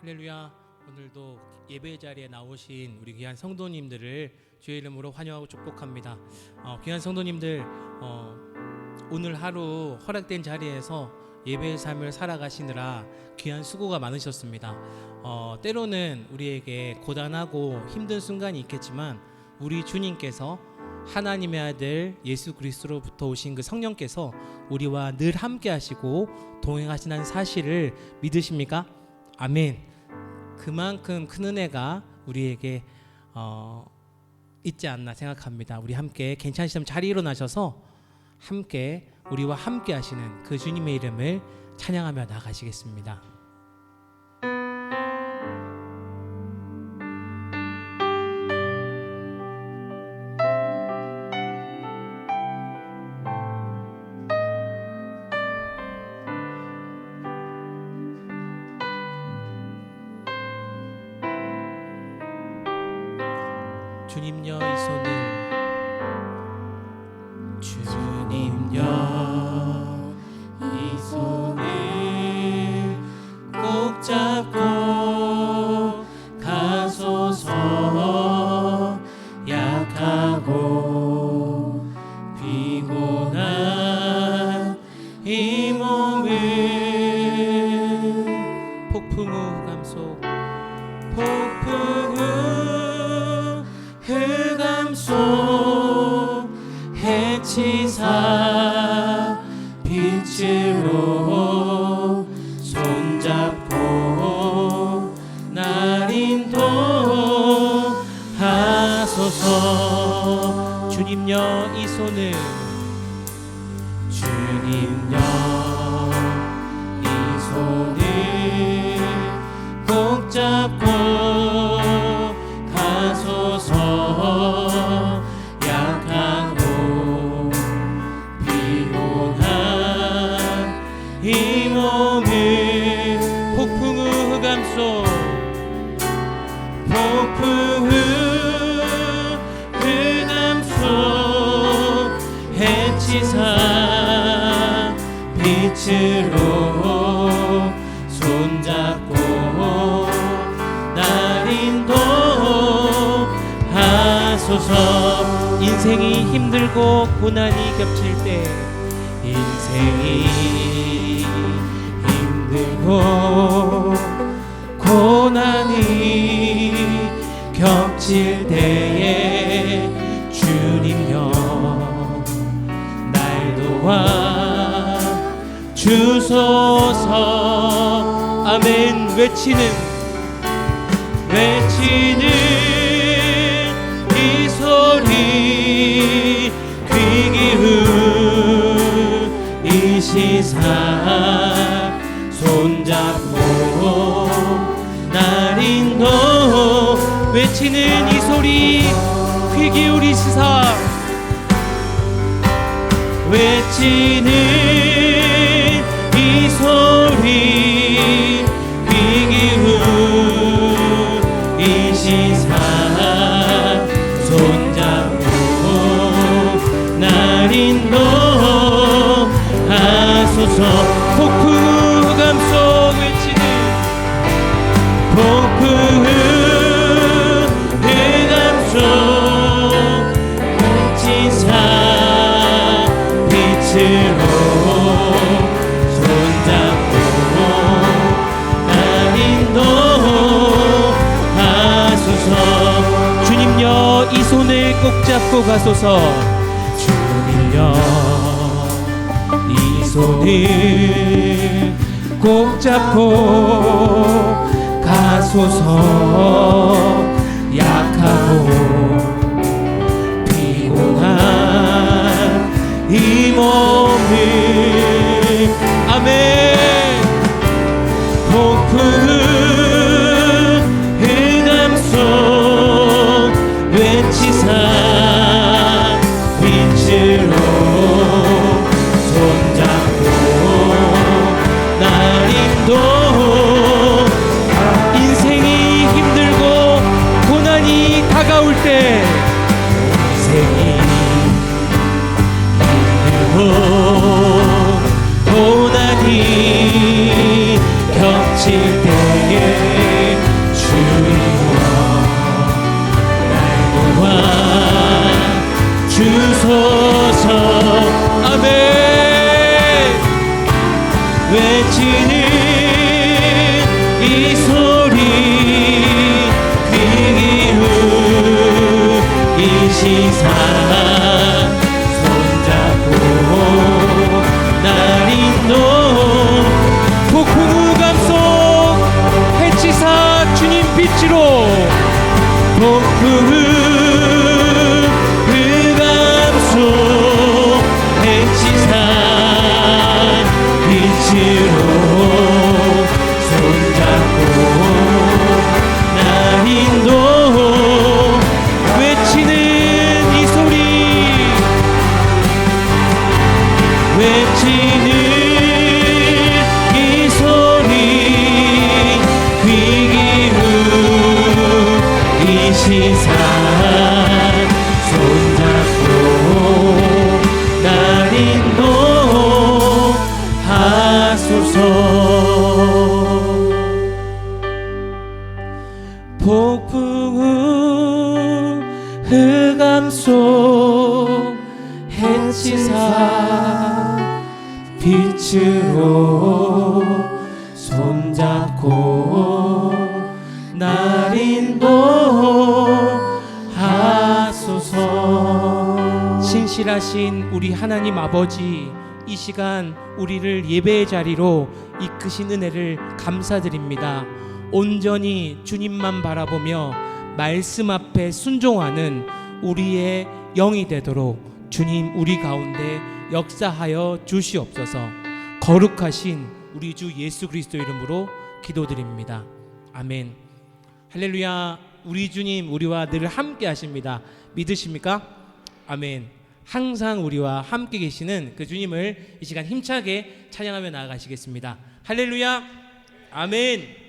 할렐루야. 오늘도 예배 자리에 나오신 우리 귀한 성도님들을 주의 이름으로 환영하고 축복합니다. 귀한 성도님들, 오늘 하루 허락된 자리에서 예배의 삶을 살아가시느라 귀한 수고가 많으셨습니다. 때로는 우리에게 고단하고 힘든 순간이 있겠지만 우리 주님께서 하나님의 아들 예수 그리스도로부터 오신 그 성령께서 우리와 늘 함께 하시고 동행하시는 사실을 믿으십니까? 아멘. 그만큼 큰 은혜가 우리에게 있지 않나 생각합니다. 우리 함께 괜찮으시면 자리 일어나셔서 함께 우리와 함께 하시는 그 주님의 이름을 찬양하며 나가시겠습니다. 주님여 이 손을 주님여 이 손을 꼭 잡고 가소서. 약하고 피곤한 이 몸을 폭풍 후 감속 흑암 속 해치사 빛으로 손잡고 날 인도하소서. 주님여 이 손을 주님여 이 손을 꼭 잡고 약하고 피곤한 이 몸을 폭풍 후 흑암 속 해치사 빛으로 손잡고 날 인도하소서. 인생이 힘들고 고난이 겹칠 때 인생이 힘들고 고난이 겹칠 때에 주님여 날 도와 주소서. 아멘. 외치는 이 소리 귀 기울이시사 손잡고 날 인도. 외치는 이 소리 귀 기울이시사 외치는 이 소리 귀 기울이시사 손잡고 날 인도하소서. 폭풍 흑암 속 외치는 폭풍 흑암 속 해치사 빛으로 손잡고 날 인도하소서. 주님여 이 손을 꼭 잡고 가소서. 주님여 이 손을 꼭 잡고 가소서. 약하고 피곤한 이 몸을 아멘. 폭풍 흑암 속 외치사 빛으로 손잡고 날 인도. 인생이 힘들고 고난이 다가올 때 인생이 힘들고 고난이 겹칠 때에 아멘. 외치는 이 소리 귀 기울 이 시사 손잡고 날 인도 폭풍우 감속 해치사 주님 빛으로 폭풍우 그 감속 해치사 빛으로 손잡고 날 인도 외치는 이 소리 외치는 이 소리 귀 기울 이 시사 손잡고 날 인도 하소서. 폭풍우 흑암속 해치사 빛으로 손잡고 날 인도하소서. 신실하신 우리 하나님 아버지, 이 시간 우리를 예배의 자리로 이끄신 은혜를 감사드립니다. 온전히 주님만 바라보며 말씀 앞에 순종하는 우리의 영이 되도록 주님 우리 가운데 역사하여 주시옵소서. 거룩하신 우리 주 예수 그리스도 이름으로 기도드립니다. 아멘. 할렐루야. 우리 주님 우리와 늘 함께 하십니다. 믿으십니까? 아멘. 항상 우리와 함께 계시는 그 주님을 이 시간 힘차게 찬양하며 나아가시겠습니다. 할렐루야. 아멘.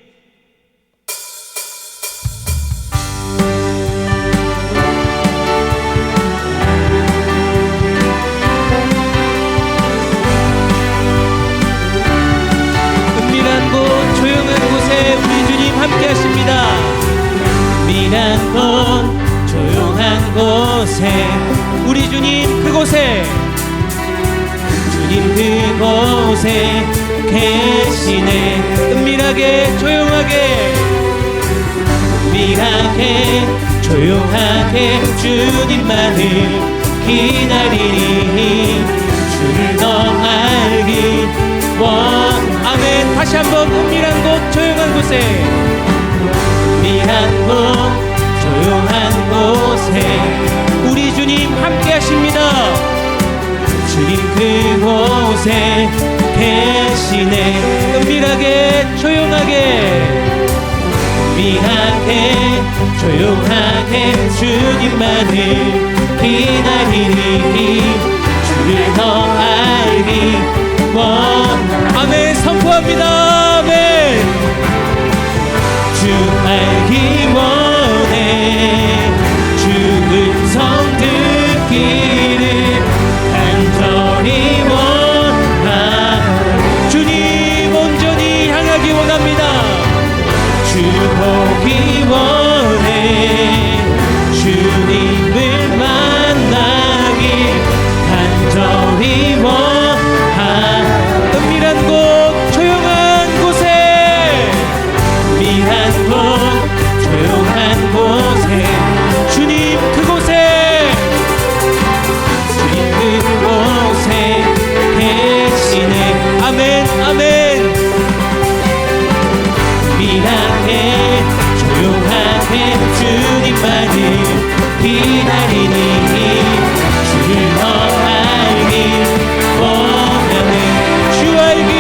은밀한 곳 조용한 곳에 우리 주님 함께 하십니다. 은밀한 곳 조용한 곳에 우리 주님 그곳에 주님 그곳에 계시네. 은밀하게 조용하게 은밀하게 조용하게 주님만을 기다리니 주를 더 알기 원. 아멘. 다시 한번 은밀한 곳 조용한 곳에 은밀한 곳 조용한 곳에 우리 주님 함께 하십니다. 주님 그곳에 계시네. 은밀하게 조용하게 은밀하게 조용하게 주님만을 기다리니 주를 더 알기 원. 아멘. 선포합니다. 아멘. 주 알기 원해 주 음성 듣기를 간절히 원하. 주님 온전히 향하기 원합니다. 주 보기 원해 주님을 만나기 간절히 원하. 은밀한 곳 조용한 곳에 은밀한 곳 조용한 곳에 주님 그곳에 주님 그곳에 계시네. 아멘. 아멘. 은밀하게 조용하게 주님만을 기다리니 주를 더 알기 원하네. 주 알기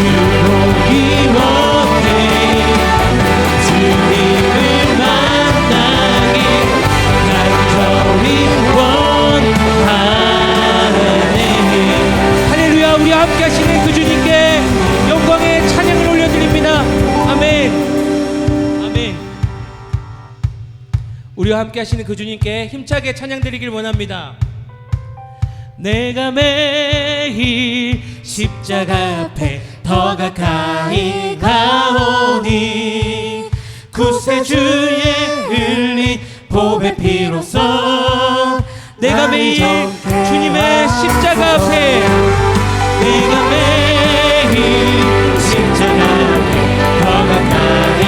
보기 원해 주님을 만나기 간절히 원하네. 할렐루야. 우리와 함께 하시는 그 주님께 영광의 찬양을 올려드립니다. 아멘. 아멘. 우리와 함께 하시는 그 주님께 힘차게 찬양 드리길 원합니다. 내가 매일 십자가 앞에 더 가까이 가오니 구세주의 흘린 보배 피로써 내가 매일 주님의 십자가 앞에 내가 매일 십자가 앞에 더 가까이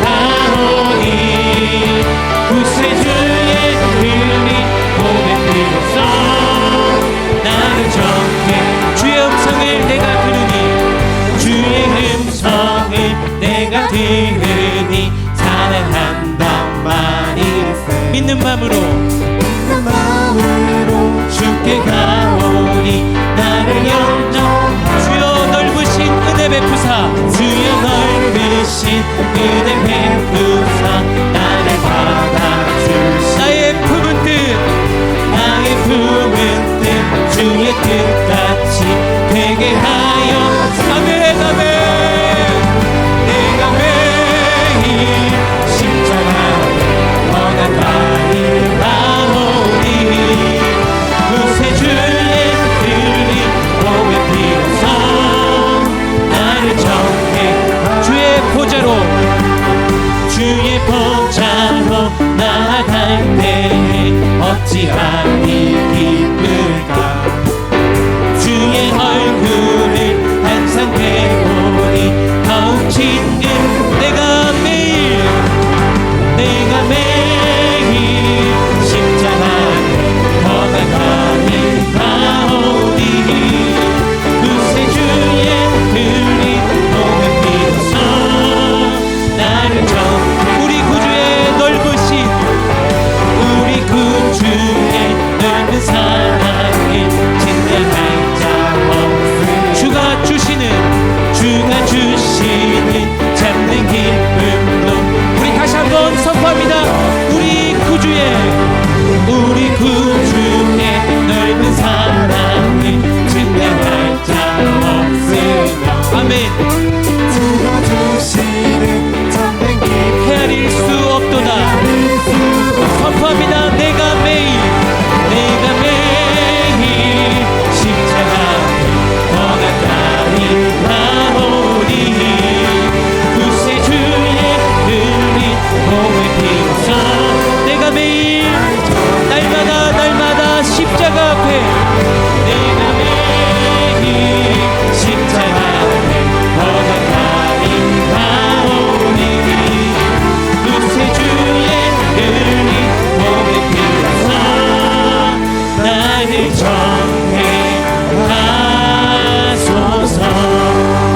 가오니 구세주의 흘린 보배 피로써 나를 정해 주의 음성을 내가 들으니 주의 음성을 내가 들으니 사랑한다만 이르세 믿는 마음으로 주께 가오니 나를 영접하라 주여 넓으신 은혜 베푸사 주여 넓으신 은혜 베푸사 나를 받아주시 나의 품은 뜻 나의 품은 뜻 주의 뜻같이 되게 하여 아멘 아멘. 내가 매일 십자가에 더 가까이 가오니 구세주의 흘린 보배 피로써 나를 정해 주의 보좌로 나아갈 때에 어찌하니 기쁠까 주의 얼굴을 항상 배우니 더욱 친근 내가 매일 십자가에 더 가까이 가오니 구세주의 흘린 보배 피로써 나를 정해 우리 구주의 넓으신 사랑을 진정할 자 없으 주가 주시는 잡는 기쁨도 우리 다시 한번 선포합니다. 우리 구주의 넓은 사랑을 증명할 자 없으며 아멘. 주가 주시는 잡는 기쁨 헤아릴 수 없도다 선포합니다. 내가 매일 십자가에 더 가까이 가오니 구세주의 흘린 보배 피로써 내가 매일 날마다 십자가 앞에 내가 매일 십자가 앞에 더 가까이 가오니 구세주의 흘린 보배 피로써 나를 정해하소서.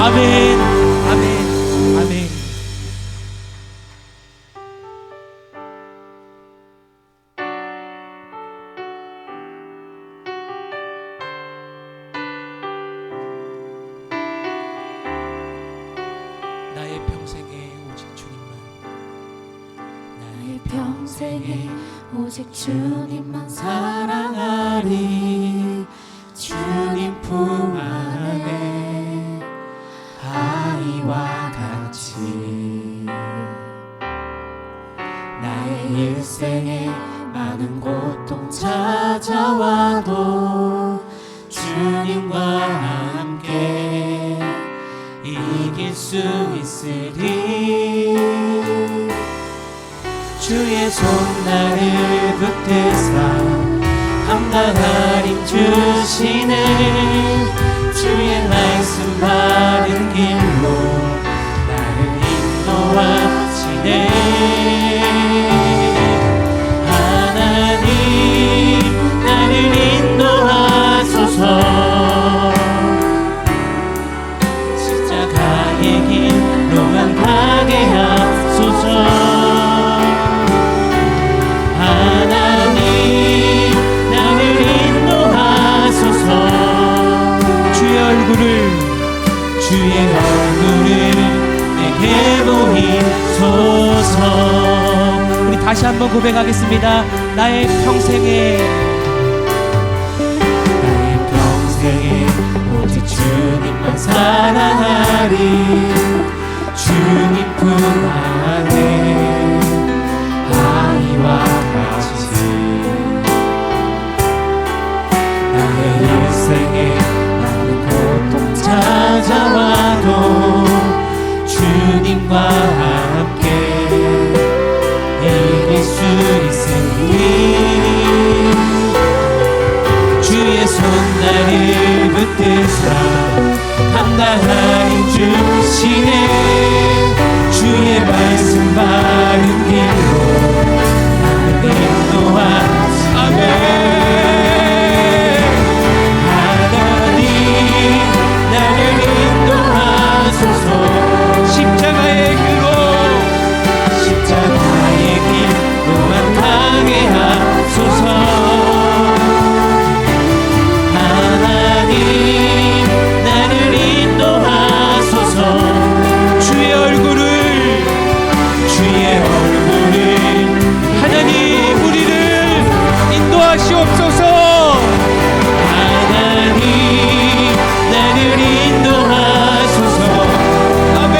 아멘 아멘 아멘. 나의 평생에 오직 주님만 나의 평생에 오직 주님만 사랑하리 주님 품 안에 아이와 같이 나의 일생에 많은 고통 찾아와도 주님과 함께 이길 수 있으리 주의 손 나를 붙드사 감당할 힘 주시는 주의 말씀 바른 길로 나를 인도하시네 하나님 나를 인도하소서 십자가의 길로만 가게 하소서 주의 주의 얼굴을 내게 보이소서. 우리 다시 한번 고백하겠습니다. 나의 평생에 오직 주님만 사랑하리. 주님뿐 안에 아이와 같이 나의 일생에 많은 고통 찾아와도 주님과 함께 이길 수 있으니 주의 손 나를 붙드사 감당하여 주시네. 주의 말씀 바른 길로 나를 인도하시네. 아멘. 하나님 나를 인도하소서. 십자가의 길로 너만 가게 하소서. 하나님 나를 인도하소서. 주의 얼굴을 하나님 우리를 인도하시옵소서. 하나님 나를 인도하소서. 아멘.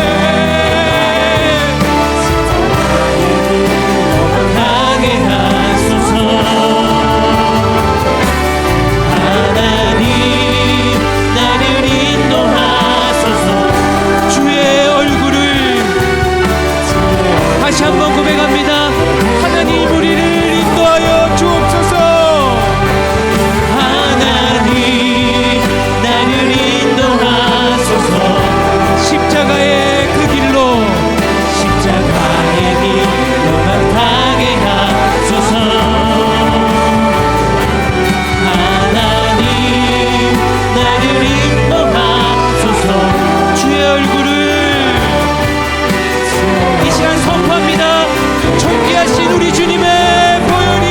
가게 하소서. 하나님 나를 인도하소서. 주의 얼굴을 다시 한번 고백합니다. 하나님 우리를 인도하여 주옵소서. 하나님 나를 인도하소서. 십자가의 그 길로 너만 가게 하소서. 하나님 나를 인도하소서. 주의 얼굴을 이 시간 선포합니다. 존귀하신 우리 주님의 보혈이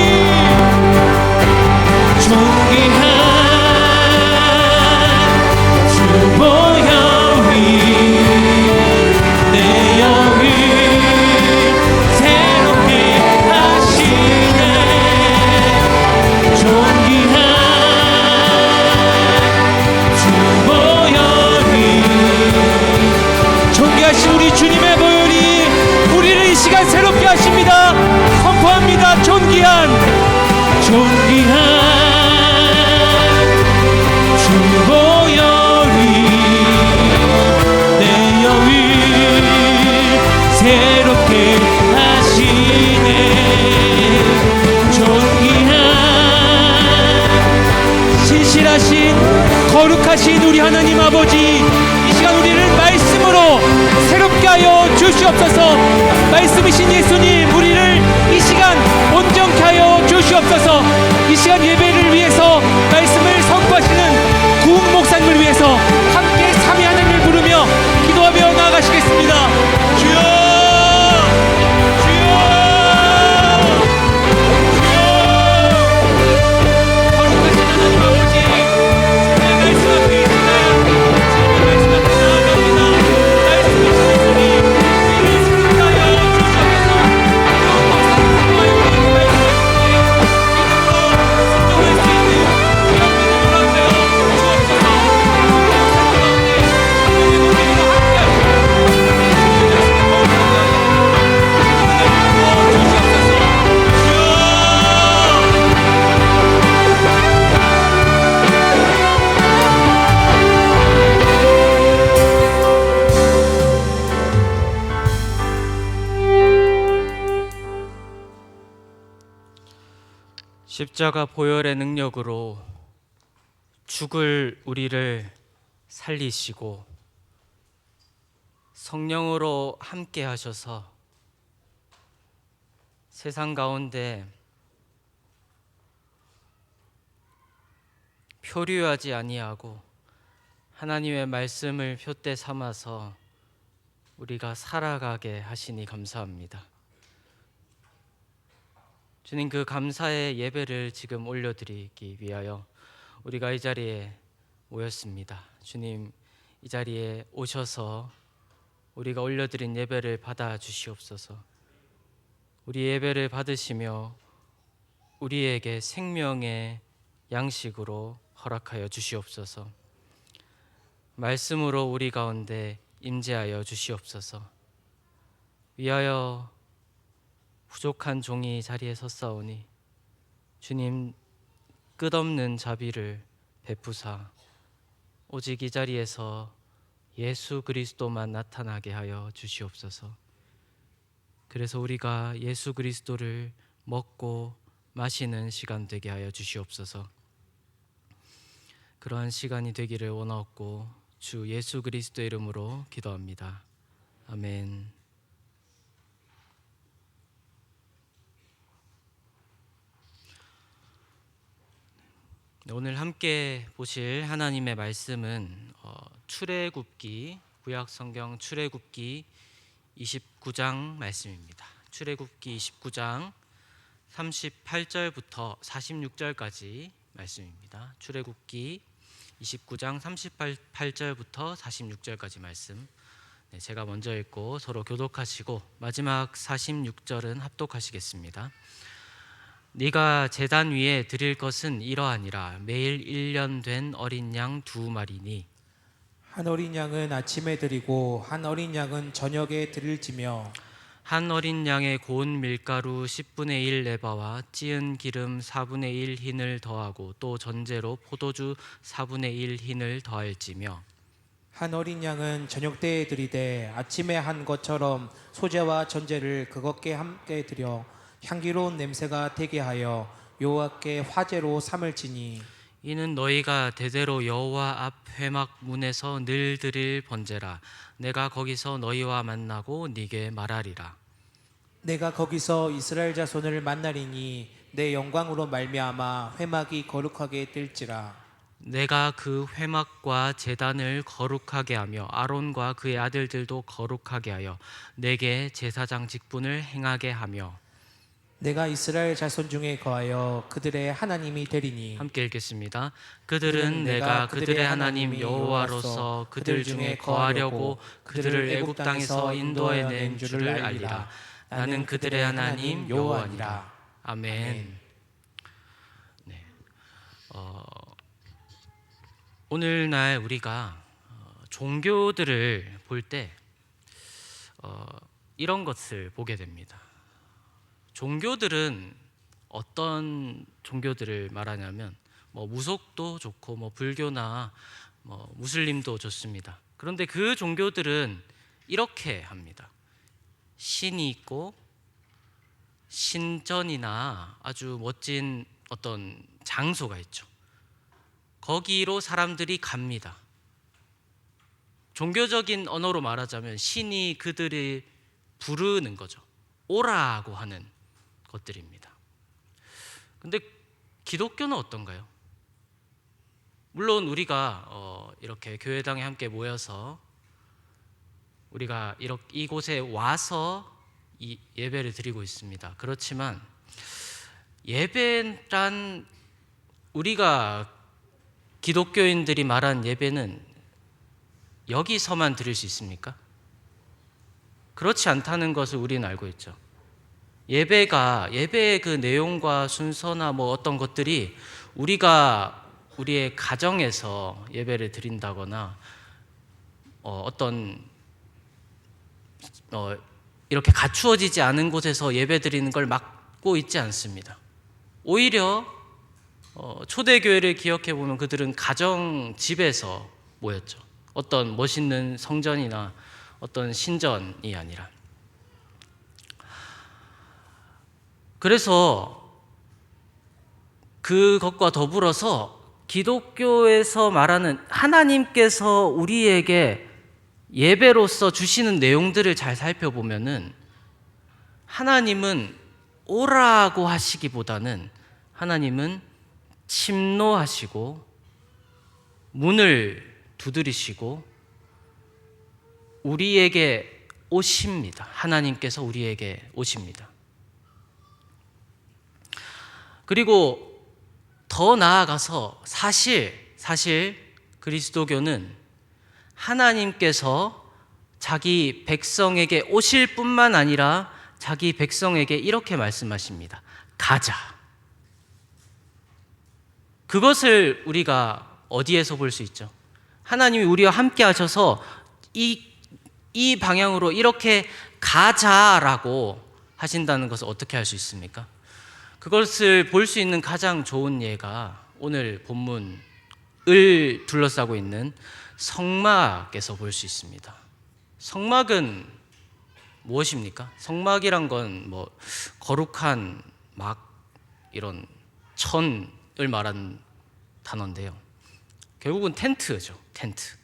존귀한 주 보혈이 내 영을 새롭게 하시네. 존귀한 주 보혈이 존귀하신 우리 주님의 보혈이 우리를 이 시간 새롭게 하십니다. 선포합니다. 존귀한 주 보혈이 내 영을 새롭게 하시네. 존귀한 신실하신 거룩하신 우리 하나님 아버지, 이 시간 우리를 말씀으로 새롭게 하여 주시옵소서. 말씀이신 예수님 우리를 이 시간 온전케 하여 주시옵소서. 이 시간 예배를 위해서 말씀을 선포하시는 구은 목사님을 위해서 함께 삼위 하나님을 부르며 기도하며 나아가시겠습니다. 주여 주여 주여. 거룩하신 하나님 아버지, 주의 말씀 앞에 있습니다. 주의 말씀 앞에 나아갑니다. 말씀이신 예수님 우리를 새롭게 하여 주시옵소서. 십자가 보혈의 능력으로 죽을 우리를 살리시고 성령으로 함께 하셔서 세상 가운데 표류하지 아니하고 하나님의 말씀을 표대 삼아서 우리가 살아가게 하시니 감사합니다. 주님, 그 감사의 예배를 지금 올려드리기 위하여 우리가 이 자리에 모였습니다. 주님, 이 이 자리에 오셔서 우리가 올려드린 예배를 받아 주시옵소서. 우리 예배를 받으시며 우리에게 생명의 양식으로 허락하여 주시옵소서. 말씀으로 우리 가운데 임재하여 주시옵소서. 위하여 부족한 종이 자리에 섰사오니 주님 끝없는 자비를 베푸사 오직 이 자리에서 예수 그리스도만 나타나게 하여 주시옵소서. 그래서 우리가 예수 그리스도를 먹고 마시는 시간 되게 하여 주시옵소서. 그러한 시간이 되기를 원하옵고 주 예수 그리스도 이름으로 기도합니다. 아멘. 오늘 함께 보실 하나님의 말씀은 출애굽기, 구약성경 출애굽기 29장 말씀입니다. 출애굽기 29장 38절부터 46절까지 말씀입니다. 출애굽기 29장 38절부터 46절까지 말씀. 제가 먼저 읽고 서로 교독하시고 마지막 46절은 합독하시겠습니다. 네가 제단 위에 드릴 것은 이러하니라. 매일 1년 된 어린 양 2마리니 한 어린 양은 아침에 드리고 한 어린 양은 저녁에 드릴지며 한 어린 양의 고운 밀가루 10분의 1 레바와 찌은 기름 4분의 1 흰을 더하고 또 전제로 포도주 4분의 1 흰을 더할지며 한 어린 양은 저녁 때에 드리되 아침에 한 것처럼 소재와 전제를 그것께 함께 드려 향기로운 냄새가 되게 하여 여호와께 화제로 삼을지니 이는 너희가 대대로 여호와 앞 회막 문에서 늘 드릴 번제라. 내가 거기서 너희와 만나고 네게 말하리라. 내가 거기서 이스라엘 자손을 만나리니 내 영광으로 말미암아 회막이 거룩하게 뜰지라. 내가 그 회막과 제단을 거룩하게 하며 아론과 그의 아들들도 거룩하게 하여 내게 제사장 직분을 행하게 하며 내가 이스라엘 자손 중에 거하여 그들의 하나님이 되리니 함께 읽겠습니다. 그들은 내가 그들의 하나님 여호와로서 그들 중에 거하려고 그들을 애굽 땅에서 인도해낸 줄을 알리라. 나는 그들의 하나님 여호와니라. 아멘. 네. 오늘날 우리가 종교들을 볼 때 이런 것을 보게 됩니다. 종교들은 어떤 종교들을 말하냐면 무속도 좋고 불교나 무슬림도 좋습니다. 그런데 그 종교들은 이렇게 합니다. 신이 있고 신전이나 아주 멋진 어떤 장소가 있죠. 거기로 사람들이 갑니다. 종교적인 언어로 말하자면 신이 그들을 부르는 거죠. 오라고 하는 것들입니다. 근데 기독교는 어떤가요? 물론 우리가 이렇게 교회당에 함께 모여서 우리가 이곳에 와서 이 예배를 드리고 있습니다. 그렇지만 예배란 우리가 기독교인들이 말한 예배는 여기서만 드릴 수 있습니까? 그렇지 않다는 것을 우리는 알고 있죠. 예배의 그 내용과 순서나 어떤 것들이 우리가 우리의 가정에서 예배를 드린다거나 이렇게 갖추어지지 않은 곳에서 예배 드리는 걸 막고 있지 않습니다. 오히려 초대교회를 기억해 보면 그들은 가정 집에서 모였죠. 어떤 멋있는 성전이나 어떤 신전이 아니라. 그래서 그것과 더불어서 기독교에서 말하는 하나님께서 우리에게 예배로서 주시는 내용들을 잘 살펴보면은 하나님은 오라고 하시기보다는 하나님은 침노하시고 문을 두드리시고 우리에게 오십니다. 하나님께서 우리에게 오십니다. 그리고 더 나아가서 사실 그리스도교는 하나님께서 자기 백성에게 오실 뿐만 아니라 자기 백성에게 이렇게 말씀하십니다. 가자. 그것을 우리가 어디에서 볼 수 있죠? 하나님이 우리와 함께 하셔서 이 방향으로 이렇게 가자라고 하신다는 것을 어떻게 할 수 있습니까? 그것을 볼 수 있는 가장 좋은 예가 오늘 본문을 둘러싸고 있는 성막에서 볼 수 있습니다. 성막은 무엇입니까? 성막이란 건 뭐 거룩한 막 이런 천을 말하는 단어인데요. 결국은 텐트죠. 텐트.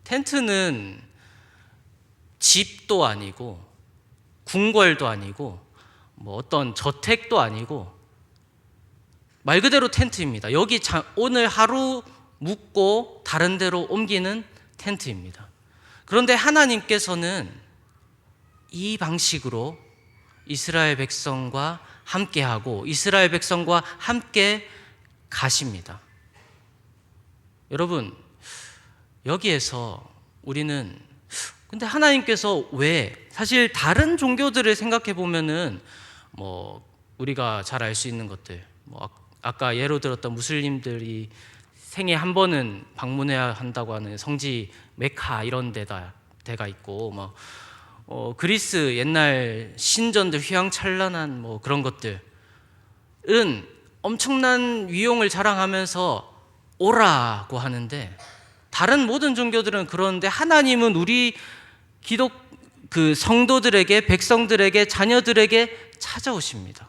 텐트는 집도 아니고 궁궐도 아니고 뭐 어떤 저택도 아니고 말 그대로 텐트입니다. 여기 오늘 하루 묵고 다른 데로 옮기는 텐트입니다. 그런데 하나님께서는 이 방식으로 이스라엘 백성과 함께하고 이스라엘 백성과 함께 가십니다. 여러분, 여기에서 우리는 근데 하나님께서 왜 사실 다른 종교들을 생각해 보면은 뭐 우리가 잘 알 수 있는 것들 뭐 아까 예로 들었던 무슬림들이 생애 한 번은 방문해야 한다고 하는 성지 메카 이런 데가 있고 뭐 그리스 옛날 신전들 휘황찬란한 뭐 그런 것들은 엄청난 위용을 자랑하면서 오라고 하는데 다른 모든 종교들은 그런데 하나님은 우리 그 성도들에게 백성들에게 자녀들에게 찾아오십니다.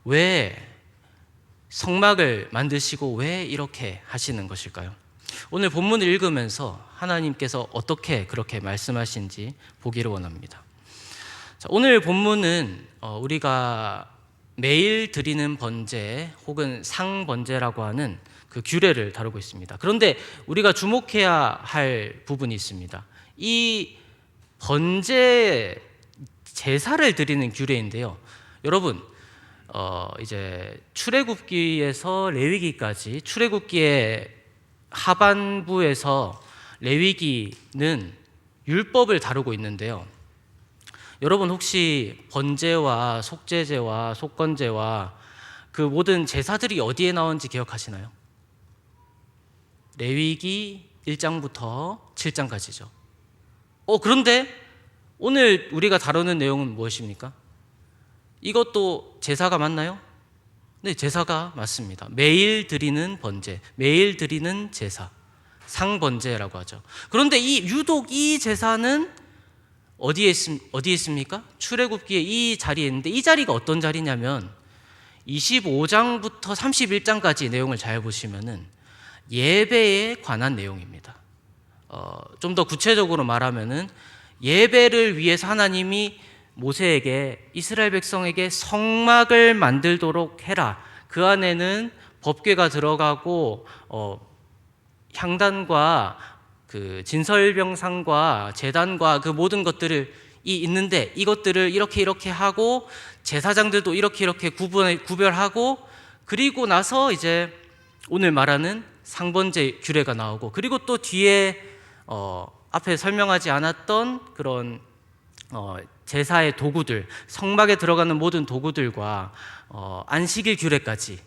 왜 성막을 만드시고 왜 이렇게 하시는 것일까요? 오늘 본문을 읽으면서 하나님께서 어떻게 그렇게 말씀하신지 보기를 원합니다. 자, 오늘 본문은 우리가 매일 드리는 번제 혹은 상번제라고 하는 그 규례를 다루고 있습니다. 그런데 우리가 주목해야 할 부분이 있습니다. 이 번제 제사를 드리는 규례인데요. 여러분, 이제 출애굽기에서 레위기까지 출애굽기의 하반부에서 레위기는 율법을 다루고 있는데요. 여러분 혹시 번제와 속죄제와 속건제와 그 모든 제사들이 어디에 나오는지 기억하시나요? 레위기 1장부터 7장까지죠. 그런데 오늘 우리가 다루는 내용은 무엇입니까? 이것도 제사가 맞나요? 네, 제사가 맞습니다. 매일 드리는 번제, 매일 드리는 제사, 상번제라고 하죠. 그런데 유독 이 제사는 어디에 있습니까? 출애굽기에 이 자리에 있는데 이 자리가 어떤 자리냐면 25장부터 31장까지 내용을 잘 보시면은 예배에 관한 내용입니다. 좀 더 구체적으로 말하면은 예배를 위해서 하나님이 모세에게 이스라엘 백성에게 성막을 만들도록 해라. 그 안에는 법궤가 들어가고 향단과 그 진설병상과 제단과 그 모든 것들을 있는데 이것들을 이렇게 하고 제사장들도 이렇게 구별하고 그리고 나서 이제 오늘 말하는 상번제 규례가 나오고 그리고 또 뒤에 앞에 설명하지 않았던 그런 제사의 도구들, 성막에 들어가는 모든 도구들과 안식일 규례까지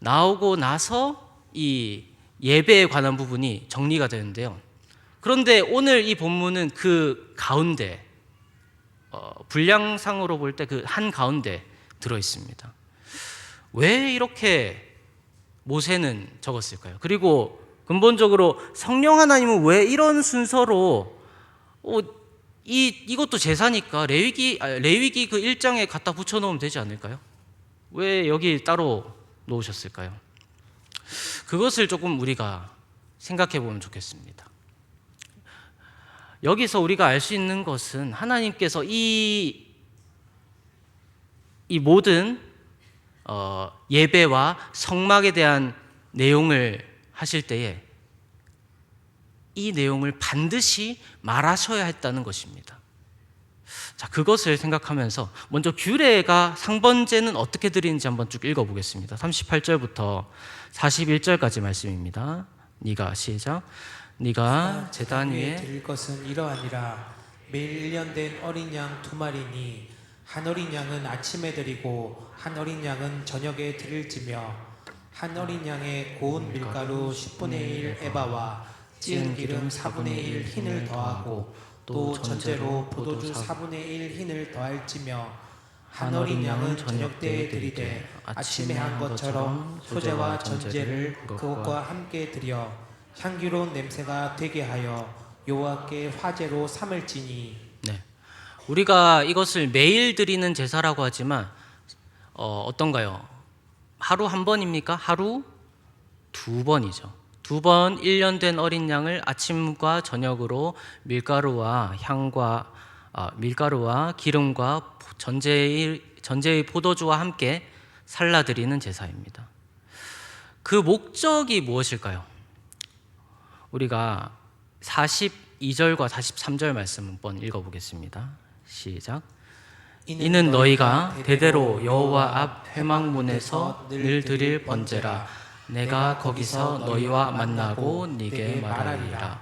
나오고 나서 이 예배에 관한 부분이 정리가 되는데요. 그런데 오늘 이 본문은 그 가운데 분량상으로 볼 때 그 한 가운데 들어 있습니다. 왜 이렇게 모세는 적었을까요? 그리고 근본적으로 성령 하나님은 왜 이런 순서로 이것도 제사니까 레위기 그 1장에 갖다 붙여 놓으면 되지 않을까요? 왜 여기 따로 놓으셨을까요? 그것을 조금 우리가 생각해 보면 좋겠습니다. 여기서 우리가 알 수 있는 것은 하나님께서 이 모든 예배와 성막에 대한 내용을 하실 때에 이 내용을 반드시 말하셔야 했다는 것입니다. 자, 그것을 생각하면서 먼저 규례가 상번제는 어떻게 드리는지 한번 쭉 읽어보겠습니다. 38절부터 41절까지 말씀입니다. 네가 시작. 네가 제단 위에 위에 드릴 것은 이러하니라. 매일 1년 된 어린 양 2마리니 한 어린 양은 아침에 드리고 한 어린 양은 저녁에 드릴지며 한 어린 양에 고운 밀가루 10분의 1 에바와 찌은 기름 4분의 1 흰을 더하고 또 전제로 포도주 4분의 1 흰을 더할지며 한 어린 양은 저녁 때에 드리되 아침에 한 것처럼 소제와 전제를 그것과 함께 드려 향기로운 냄새가 되게 하여 여호와께 화제로 삼을지니. 네. 우리가 이것을 매일 드리는 제사라고 하지만 어떤가요? 하루 한 번입니까? 하루 2번이죠. 2번 1년 된 어린 양을 아침과 저녁으로 밀가루와 기름과 전제의 포도주와 함께 살라드리는 제사입니다. 그 목적이 무엇일까요? 우리가 42절과 43절 말씀 한번 읽어보겠습니다. 시작. 이는 너희가 대대로 여호와 앞 회막문에서 늘 드릴 번제라. 내가 거기서 너희와 만나고 네게 말하리라.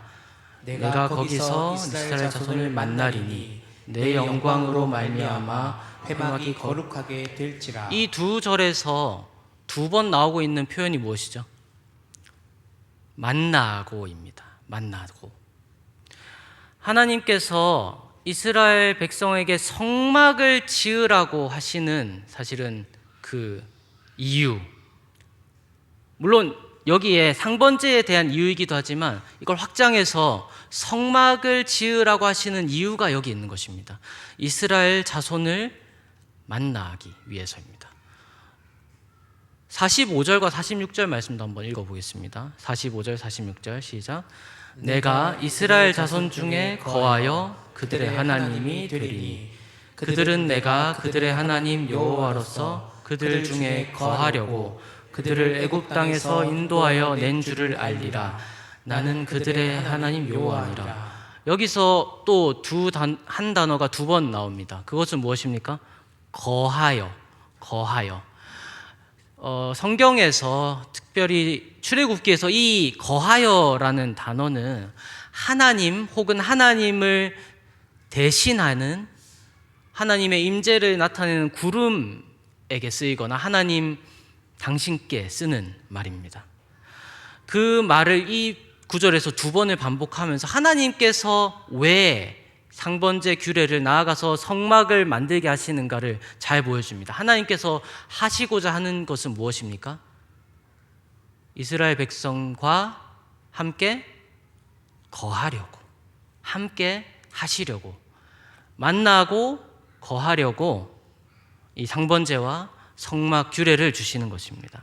내가 거기서 이스라엘 자손을 만나리니 내 영광으로 말미암아 회막이 거룩하게 될지라. 이 2절에서 2번 나오고 있는 표현이 무엇이죠? 만나고입니다. 만나고. 하나님께서 이스라엘 백성에게 성막을 지으라고 하시는 사실은 그 이유, 물론 여기에 상번제에 대한 이유이기도 하지만 이걸 확장해서 성막을 지으라고 하시는 이유가 여기 있는 것입니다. 이스라엘 자손을 만나기 위해서입니다. 45절과 46절 말씀도 한번 읽어보겠습니다. 45절, 46절 시작. 내가 이스라엘 자손 중에 거하여 그들의 하나님이 되리니 그들은 내가 그들의 하나님 여호와로서 그들 중에 거하려고 그들을 애굽 땅에서 인도하여 낸 줄을 알리라. 나는 그들의 하나님 여호와니라. 여기서 또 한 단어가 2번 나옵니다. 그것은 무엇입니까? 거하여. 성경에서 특별히 출애굽기에서 이 거하여라는 단어는 하나님 혹은 하나님을 대신하는 하나님의 임재를 나타내는 구름에게 쓰이거나 하나님 당신께 쓰는 말입니다. 그 말을 이 구절에서 2번을 반복하면서 하나님께서 왜 상번제 규례를 나아가서 성막을 만들게 하시는가를 잘 보여줍니다. 하나님께서 하시고자 하는 것은 무엇입니까? 이스라엘 백성과 함께 거하려고, 함께 하시려고, 만나고 거하려고 이 상번제와 성막 규례를 주시는 것입니다.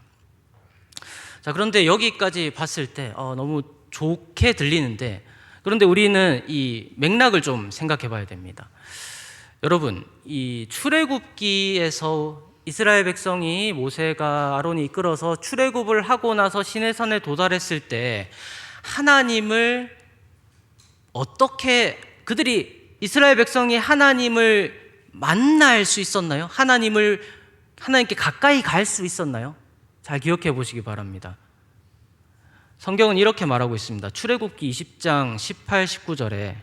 자, 그런데 여기까지 봤을 때 너무 좋게 들리는데, 그런데 우리는 이 맥락을 좀 생각해 봐야 됩니다. 여러분, 이 출애굽기에서 이스라엘 백성이 모세가 아론이 이끌어서 출애굽을 하고 나서 시내산에 도달했을 때 하나님을 어떻게 그들이 이스라엘 백성이 하나님을 만날 수 있었나요? 하나님께 가까이 갈 수 있었나요? 잘 기억해 보시기 바랍니다. 성경은 이렇게 말하고 있습니다. 출애굽기 20장 18, 19절에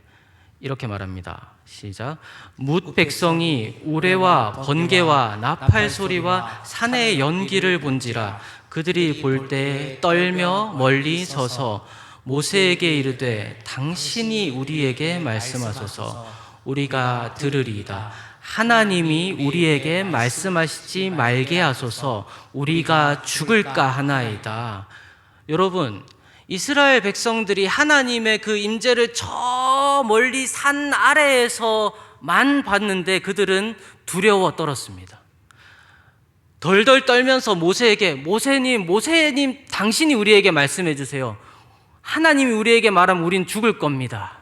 이렇게 말합니다. 시작. 뭇 백성이 우레와 번개와 나팔 소리와 산의 연기를 본지라. 그들이 볼 때 떨며 멀리 서서 모세에게 이르되 당신이 우리에게 말씀하소서 우리가 들으리이다. 하나님이 우리에게 말씀하시지 말게 하소서 우리가 죽을까 하나이다. 여러분, 이스라엘 백성들이 하나님의 그 임재를 저 멀리 산 아래에서만 봤는데 그들은 두려워 떨었습니다. 덜덜 떨면서 모세에게 모세님 당신이 우리에게 말씀해 주세요. 하나님이 우리에게 말하면 우린 죽을 겁니다.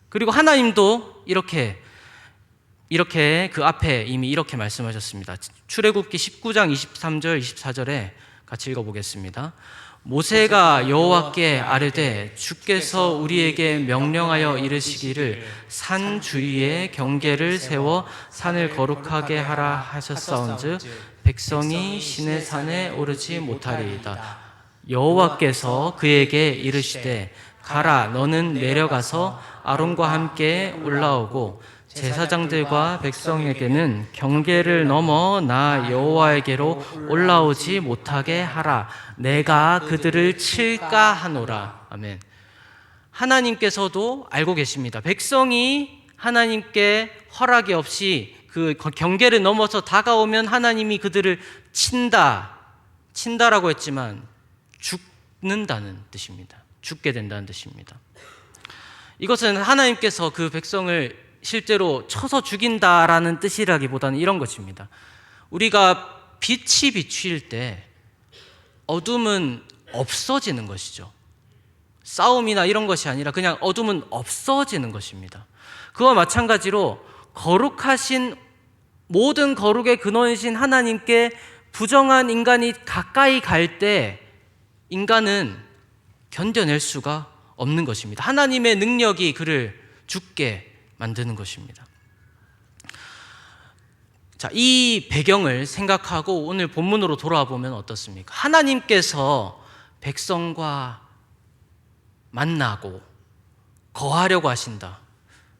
그리고 하나님도 이렇게 그 앞에 이미 이렇게 말씀하셨습니다. 출애굽기 19장 23절 24절에 같이 읽어보겠습니다. 모세가 여호와께 아뢰되 주께서 우리에게 명령하여 이르시기를 산 주위에 경계를 세워 산을 거룩하게 하라 하셨사온즉 백성이 시내산에 오르지 못하리이다. 여호와께서 그에게 이르시되 가라 너는 내려가서 아론과 함께 올라오고 제사장들과 백성에게는 경계를 넘어 나 여호와에게로 올라오지 못하게 하라. 내가 그들을 칠까 하노라. 아멘. 하나님께서도 알고 계십니다. 백성이 하나님께 허락이 없이 그 경계를 넘어서 다가오면 하나님이 그들을 친다라고 했지만 죽는다는 뜻입니다. 죽게 된다는 뜻입니다. 이것은 하나님께서 그 백성을 실제로 쳐서 죽인다라는 뜻이라기보다는 이런 것입니다. 우리가 빛이 비추일 때 어둠은 없어지는 것이죠. 싸움이나 이런 것이 아니라 그냥 어둠은 없어지는 것입니다. 그와 마찬가지로 거룩하신 모든 거룩의 근원이신 하나님께 부정한 인간이 가까이 갈 때 인간은 견뎌낼 수가 없는 것입니다. 하나님의 능력이 그를 죽게 만드는 것입니다. 자, 이 배경을 생각하고 오늘 본문으로 돌아와 보면 어떻습니까? 하나님께서 백성과 만나고 거하려고 하신다.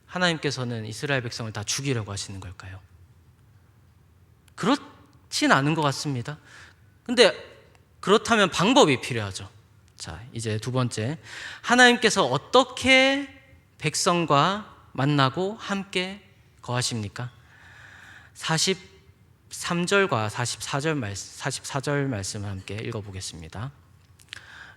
하나님께서는 이스라엘 백성을 다 죽이려고 하시는 걸까요? 그렇진 않은 것 같습니다. 근데 그렇다면 방법이 필요하죠. 자, 이제 두 번째. 하나님께서 어떻게 백성과 만나고 함께 거하십니까? 43절과 44절 말씀을 함께 읽어보겠습니다.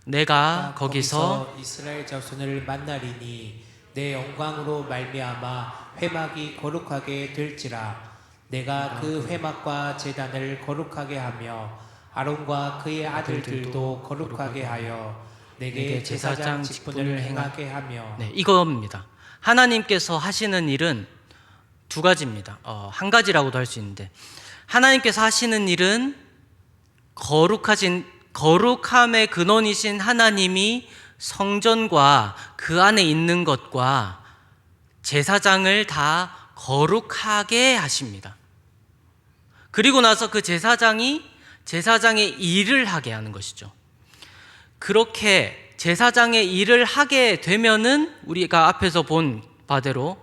내가 거기서 이스라엘 자손을 만나리니 내 영광으로 말미암아 회막이 거룩하게 될지라. 내가 그 회막과 제단을 거룩하게 하며 아론과 그의 아들들도 거룩하게 하여 내게 제사장 직분을 행하게 하며. 네, 이겁니다. 하나님께서 하시는 일은 두 가지입니다. 한 가지라고도 할 수 있는데, 하나님께서 하시는 일은 거룩함의 근원이신 하나님이 성전과 그 안에 있는 것과 제사장을 다 거룩하게 하십니다. 그리고 나서 그 제사장이 제사장의 일을 하게 하는 것이죠. 그렇게 제사장의 일을 하게 되면은 우리가 앞에서 본 바대로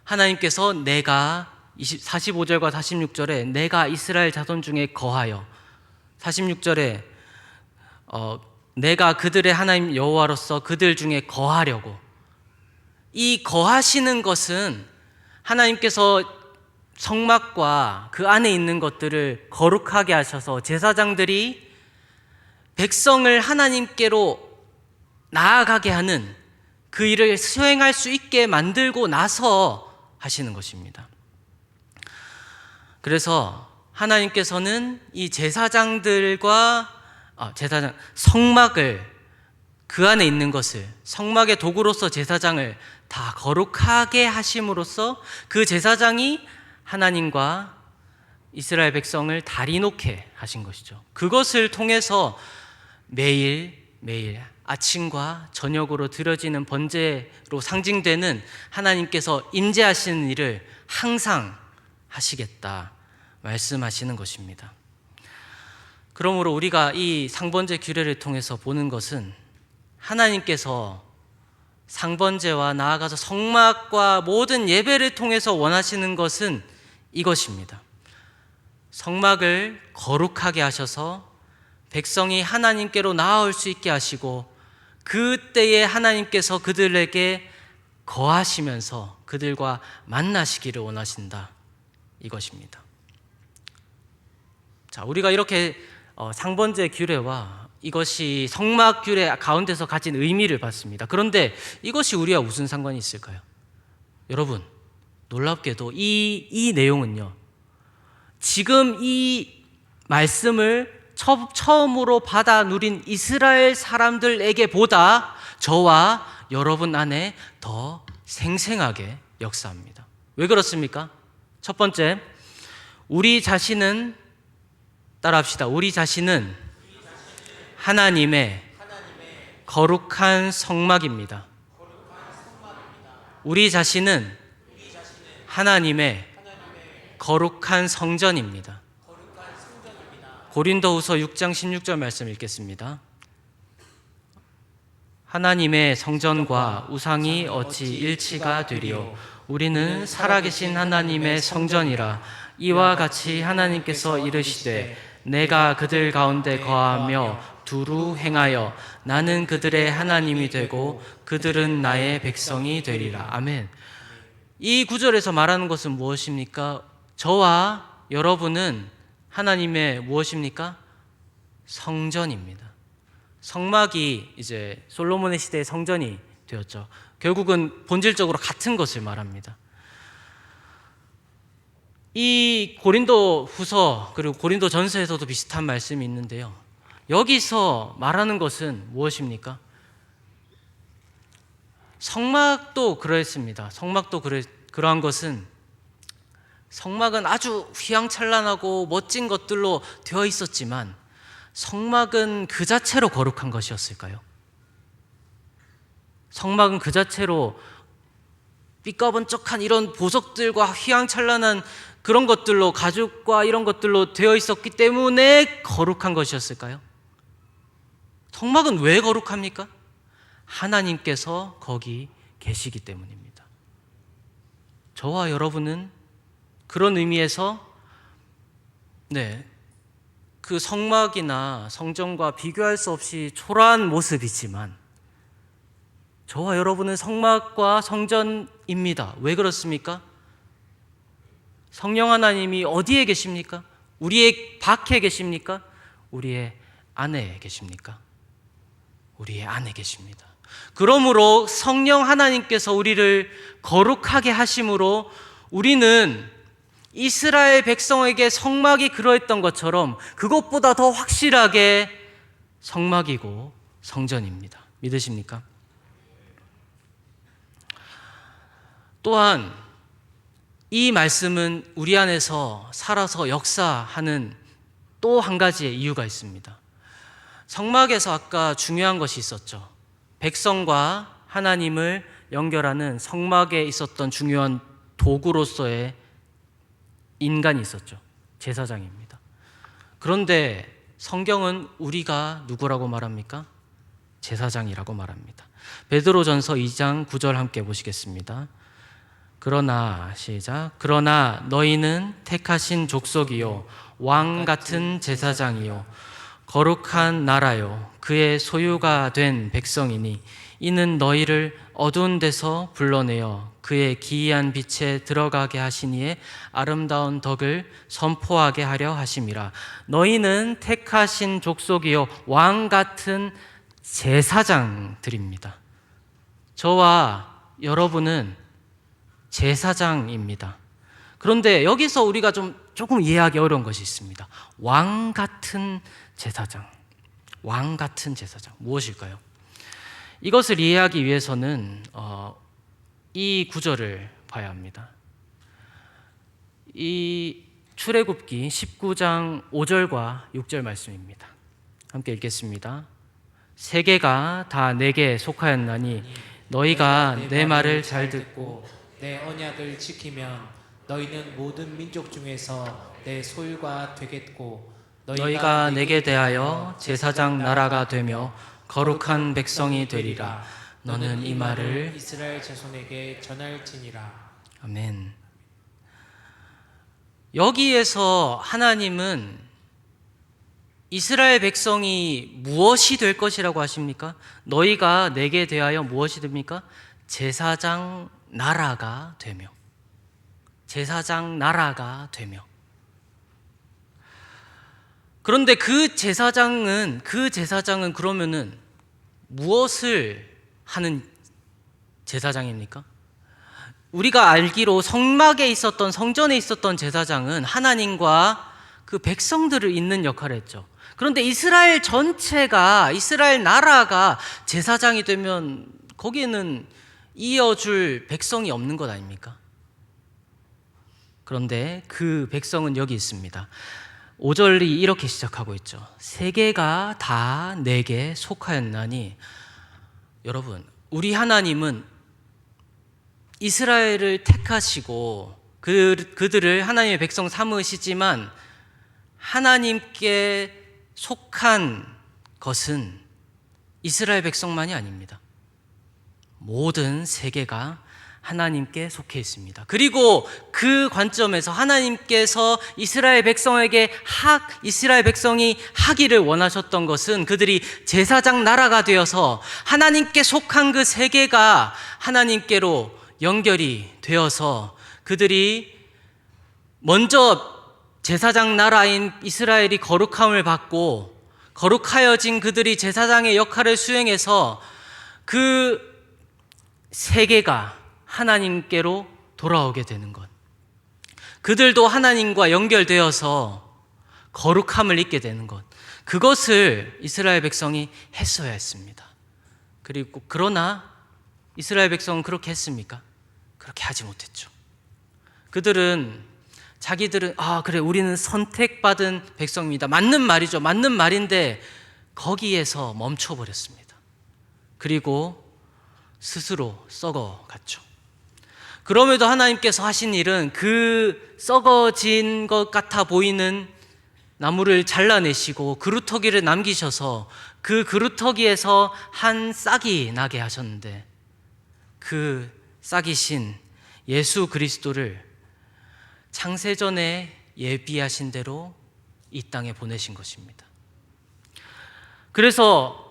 하나님께서 내가 45절과 46절에 내가 이스라엘 자손 중에 거하여, 46절에 내가 그들의 하나님 여호와로서 그들 중에 거하려고, 이 거하시는 것은 하나님께서 성막과 그 안에 있는 것들을 거룩하게 하셔서 제사장들이 백성을 하나님께로 나아가게 하는 그 일을 수행할 수 있게 만들고 나서 하시는 것입니다. 그래서 하나님께서는 이 성막을, 그 안에 있는 것을, 성막의 도구로서 제사장을 다 거룩하게 하심으로써 그 제사장이 하나님과 이스라엘 백성을 다리 놓게 하신 것이죠. 그것을 통해서 매일 아침과 저녁으로 드려지는 번제로 상징되는 하나님께서 임재하시는 일을 항상 하시겠다 말씀하시는 것입니다. 그러므로 우리가 이 상번제 규례를 통해서 보는 것은 하나님께서 상번제와 나아가서 성막과 모든 예배를 통해서 원하시는 것은 이것입니다. 성막을 거룩하게 하셔서 백성이 하나님께로 나아올 수 있게 하시고, 그때에 하나님께서 그들에게 거하시면서 그들과 만나시기를 원하신다, 이것입니다. 자, 우리가 이렇게 상번제 규례와 이것이 성막 규례 가운데서 가진 의미를 봤습니다. 그런데 이것이 우리와 무슨 상관이 있을까요? 여러분, 놀랍게도 이 내용은요, 지금 이 말씀을 처음으로 받아 누린 이스라엘 사람들에게 보다 저와 여러분 안에 더 생생하게 역사합니다. 왜 그렇습니까? 첫 번째, 우리 자신은, 따라합시다. 우리 자신은 하나님의 거룩한 성막입니다. 우리 자신은 하나님의 거룩한 성전입니다. 고린도후서 6장 16절 말씀 읽겠습니다. 하나님의 성전과 우상이 어찌 일치가 되리요? 우리는 살아계신 하나님의 성전이라. 이와 같이 하나님께서 이르시되 내가 그들 가운데 거하며 두루 행하여 나는 그들의 하나님이 되고 그들은 나의 백성이 되리라. 아멘. 이 구절에서 말하는 것은 무엇입니까? 저와 여러분은 하나님의 무엇입니까? 성전입니다. 성막이 이제 솔로몬의 시대의 성전이 되었죠. 결국은 본질적으로 같은 것을 말합니다. 이 고린도 후서 그리고 고린도 전서에서도 비슷한 말씀이 있는데요. 여기서 말하는 것은 무엇입니까? 성막도 그랬습니다. 성막도 그러한 것은 성막은 아주 휘황찬란하고 멋진 것들로 되어 있었지만 성막은 그 자체로 거룩한 것이었을까요? 성막은 그 자체로 삐까번쩍한 이런 보석들과 휘황찬란한 그런 것들로, 가죽과 이런 것들로 되어 있었기 때문에 거룩한 것이었을까요? 성막은 왜 거룩합니까? 하나님께서 거기 계시기 때문입니다. 저와 여러분은 그런 의미에서 그 성막이나 성전과 비교할 수 없이 초라한 모습이지만 저와 여러분은 성막과 성전입니다. 왜 그렇습니까? 성령 하나님이 어디에 계십니까? 우리의 밖에 계십니까? 우리의 안에 계십니까? 우리의 안에 계십니다. 그러므로 성령 하나님께서 우리를 거룩하게 하심으로 우리는 이스라엘 백성에게 성막이 그러했던 것처럼 그것보다 더 확실하게 성막이고 성전입니다. 믿으십니까? 또한 이 말씀은 우리 안에서 살아서 역사하는 또 한 가지의 이유가 있습니다. 성막에서 아까 중요한 것이 있었죠. 백성과 하나님을 연결하는 성막에 있었던 중요한 도구로서의 인간이 있었죠. 제사장입니다. 그런데 성경은 우리가 누구라고 말합니까? 제사장이라고 말합니다. 베드로전서 2장 9절 함께 보시겠습니다. 그러나 시작. 그러나 너희는 택하신 족속이요 왕 같은 제사장이요 거룩한 나라요 그의 소유가 된 백성이니 이는 너희를 어두운 데서 불러내어 그의 기이한 빛에 들어가게 하시니에 아름다운 덕을 선포하게 하려 하심이라. 너희는 택하신 족속이요 왕 같은 제사장들입니다. 저와 여러분은 제사장입니다. 그런데 여기서 우리가 조금 이해하기 어려운 것이 있습니다. 왕 같은 제사장. 왕 같은 제사장. 무엇일까요? 이것을 이해하기 위해서는 이 구절을 봐야 합니다. 이 출애굽기 19장 5절과 6절 말씀입니다. 함께 읽겠습니다. 세계가 다 내게 속하였나니 너희가 내 말을 잘 듣고 내 언약을 지키면 너희는 모든 민족 중에서 내 소유가 되겠고 너희가 내게 대하여 제사장 나라가 되며 거룩한 백성이 되리라. 너는 이 말을 이스라엘 자손에게 전할지니라. 아멘. 여기에서 하나님은 이스라엘 백성이 무엇이 될 것이라고 하십니까? 너희가 내게 대하여 무엇이 됩니까? 제사장 나라가 되며, 제사장 나라가 되며. 그런데 그 제사장은 그러면은 무엇을 하는 제사장입니까? 우리가 알기로 성막에 있었던, 성전에 있었던 제사장은 하나님과 그 백성들을 잇는 역할을 했죠. 그런데 이스라엘 전체가, 이스라엘 나라가 제사장이 되면 거기에는 이어줄 백성이 없는 것 아닙니까? 그런데 그 백성은 여기 있습니다. 5절이 이렇게 시작하고 있죠. 세계가 다 내게 속하였나니. 여러분, 우리 하나님은 이스라엘을 택하시고 그들을 하나님의 백성 삼으시지만 하나님께 속한 것은 이스라엘 백성만이 아닙니다. 모든 세계가 하나님께 속해 있습니다. 그리고 그 관점에서 하나님께서 이스라엘 백성이 하기를 원하셨던 것은 그들이 제사장 나라가 되어서 하나님께 속한 그 세계가 하나님께로 연결이 되어서 그들이 먼저 제사장 나라인 이스라엘이 거룩함을 받고 거룩하여진 그들이 제사장의 역할을 수행해서 그 세계가 하나님께로 돌아오게 되는 것. 그들도 하나님과 연결되어서 거룩함을 입게 되는 것. 그것을 이스라엘 백성이 했어야 했습니다. 그리고 그러나 이스라엘 백성은 그렇게 했습니까? 그렇게 하지 못했죠. 자기들은 그래 우리는 선택받은 백성입니다. 맞는 말이죠. 맞는 말인데 거기에서 멈춰버렸습니다. 그리고 스스로 썩어갔죠. 그럼에도 하나님께서 하신 일은 그 썩어진 것 같아 보이는 나무를 잘라내시고 그루터기를 남기셔서 그 그루터기에서 한 싹이 나게 하셨는데 그 싹이신 예수 그리스도를 창세전에 예비하신 대로 이 땅에 보내신 것입니다. 그래서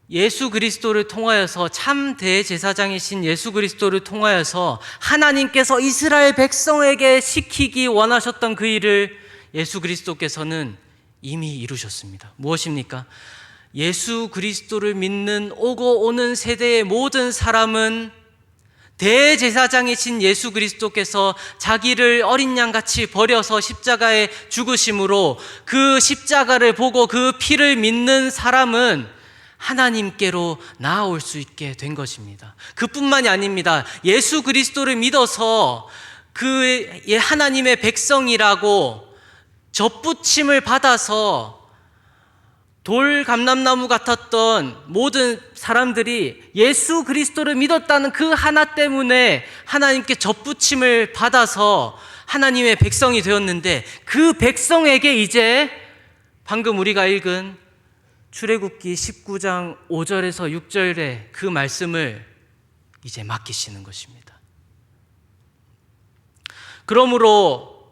예수 그리스도를 통하여서 참 대제사장이신 예수 그리스도를 통하여서 하나님께서 이스라엘 백성에게 시키기 원하셨던 그 일을 예수 그리스도께서는 이미 이루셨습니다. 무엇입니까? 예수 그리스도를 믿는 오고 오는 세대의 모든 사람은 대제사장이신 예수 그리스도께서 자기를 어린 양같이 버려서 십자가에 죽으심으로 그 십자가를 보고 그 피를 믿는 사람은 하나님께로 나아올 수 있게 된 것입니다. 그뿐만이 아닙니다. 예수 그리스도를 믿어서 그 하나님의 백성이라고 접붙임을 받아서 돌 감람나무 같았던 모든 사람들이 예수 그리스도를 믿었다는 그 하나 때문에 하나님께 접붙임을 받아서 하나님의 백성이 되었는데 그 백성에게 이제 방금 우리가 읽은 출애굽기 19장 5절에서 6절의 그 말씀을 이제 맡기시는 것입니다. 그러므로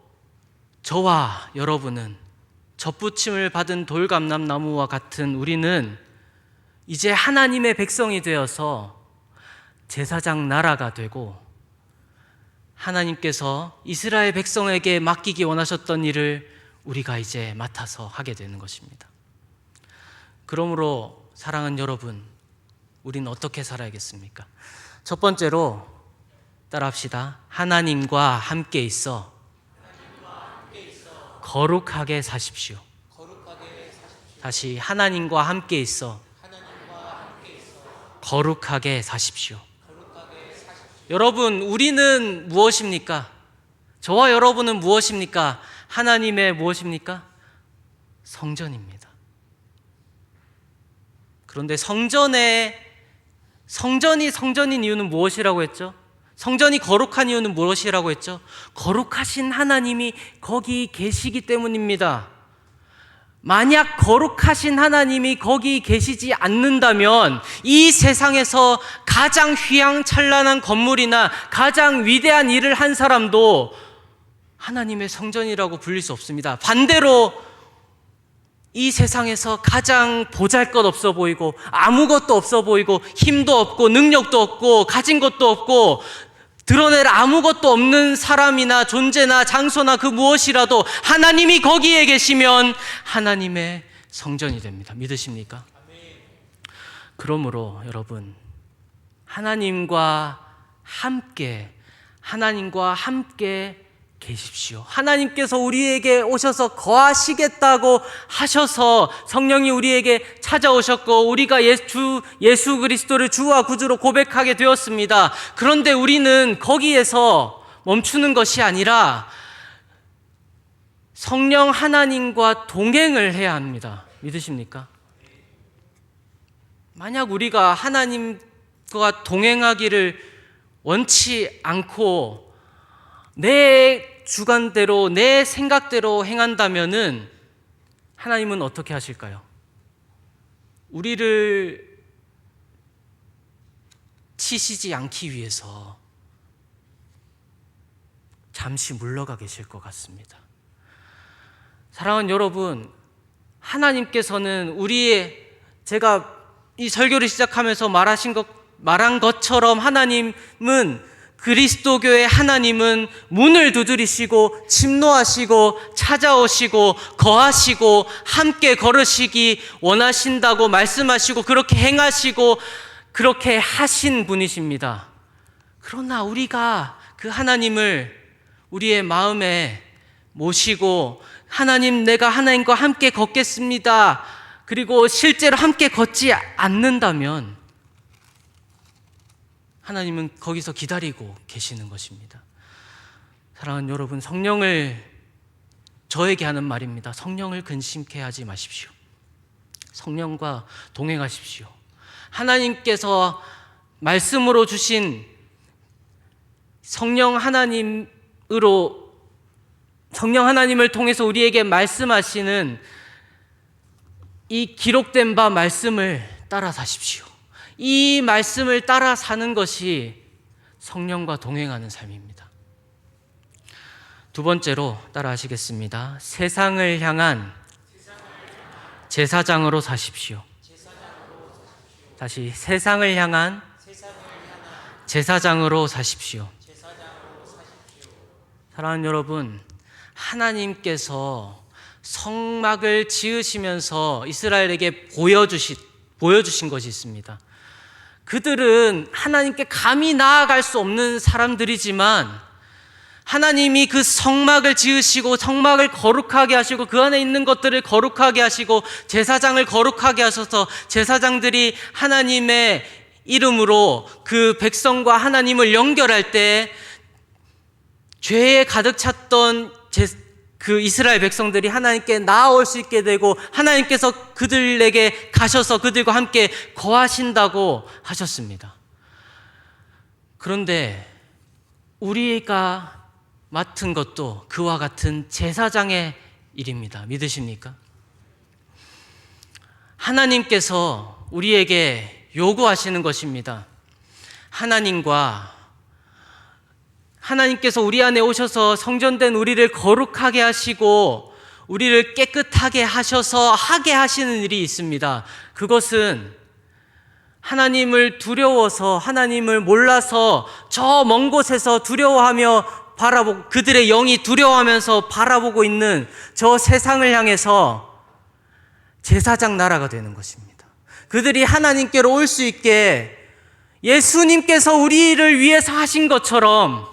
저와 여러분은 접붙임을 받은 돌감람나무와 같은 우리는 이제 하나님의 백성이 되어서 제사장 나라가 되고 하나님께서 이스라엘 백성에게 맡기기 원하셨던 일을 우리가 이제 맡아서 하게 되는 것입니다. 그러므로 사랑하는 여러분, 우리는 어떻게 살아야겠습니까? 첫 번째로 따라합시다. 하나님과 함께 있어 거룩하게 사십시오. 다시 하나님과 함께 있어 거룩하게 사십시오. 여러분, 우리는 무엇입니까? 저와 여러분은 무엇입니까? 하나님의 무엇입니까? 성전입니다. 그런데 성전인 이유는 무엇이라고 했죠? 성전이 거룩한 이유는 무엇이라고 했죠? 거룩하신 하나님이 거기 계시기 때문입니다. 만약 거룩하신 하나님이 거기 계시지 않는다면 이 세상에서 가장 휘황찬란한 건물이나 가장 위대한 일을 한 사람도 하나님의 성전이라고 불릴 수 없습니다. 반대로 이 세상에서 가장 보잘것없어 보이고 아무것도 없어 보이고 힘도 없고 능력도 없고 가진 것도 없고 드러낼 아무것도 없는 사람이나 존재나 장소나 그 무엇이라도 하나님이 거기에 계시면 하나님의 성전이 됩니다. 믿으십니까? 그러므로 여러분, 하나님과 함께 계십시오. 하나님께서 우리에게 오셔서 거하시겠다고 하셔서 성령이 우리에게 찾아오셨고 우리가 예수 그리스도를 주와 구주로 고백하게 되었습니다. 그런데 우리는 거기에서 멈추는 것이 아니라 성령 하나님과 동행을 해야 합니다. 믿으십니까? 만약 우리가 하나님과 동행하기를 원치 않고 내 주관대로 내 생각대로 행한다면은 하나님은 어떻게 하실까요? 우리를 치시지 않기 위해서 잠시 물러가 계실 것 같습니다. 사랑하는 여러분, 하나님께서는 제가 이 설교를 시작하면서 말한 것처럼 그리스도교의 하나님은 문을 두드리시고 침노하시고 찾아오시고 거하시고 함께 걸으시기 원하신다고 말씀하시고 그렇게 행하시고 그렇게 하신 분이십니다. 그러나 우리가 그 하나님을 우리의 마음에 모시고 하나님, 내가 하나님과 함께 걷겠습니다. 그리고 실제로 함께 걷지 않는다면 하나님은 거기서 기다리고 계시는 것입니다. 사랑하는 여러분, 저에게 하는 말입니다. 성령을 근심케 하지 마십시오. 성령과 동행하십시오. 하나님께서 말씀으로 주신 성령 하나님을 통해서 우리에게 말씀하시는 이 기록된 바 말씀을 따라 사십시오. 이 말씀을 따라 사는 것이 성령과 동행하는 삶입니다. 두 번째로 따라 하시겠습니다. 세상을 향한 제사장으로 사십시오. 다시, 세상을 향한 제사장으로 사십시오. 사랑하는 여러분, 하나님께서 성막을 지으시면서 이스라엘에게 보여주신 것이 있습니다. 그들은 하나님께 감히 나아갈 수 없는 사람들이지만 하나님이 그 성막을 지으시고 성막을 거룩하게 하시고 그 안에 있는 것들을 거룩하게 하시고 제사장을 거룩하게 하셔서 제사장들이 하나님의 이름으로 그 백성과 하나님을 연결할 때 죄에 가득 찼던 그 이스라엘 백성들이 하나님께 나아올 수 있게 되고 하나님께서 그들에게 가셔서 그들과 함께 거하신다고 하셨습니다. 그런데 우리가 맡은 것도 그와 같은 제사장의 일입니다. 믿으십니까? 하나님께서 우리에게 요구하시는 것입니다. 하나님께서 우리 안에 오셔서 성전된 우리를 거룩하게 하시고 우리를 깨끗하게 하셔서 하게 하시는 일이 있습니다. 그것은 하나님을 두려워서, 하나님을 몰라서 저 먼 곳에서 두려워하며 그들의 영이 두려워하면서 바라보고 있는 저 세상을 향해서 제사장 나라가 되는 것입니다. 그들이 하나님께로 올 수 있게 예수님께서 우리를 위해서 하신 것처럼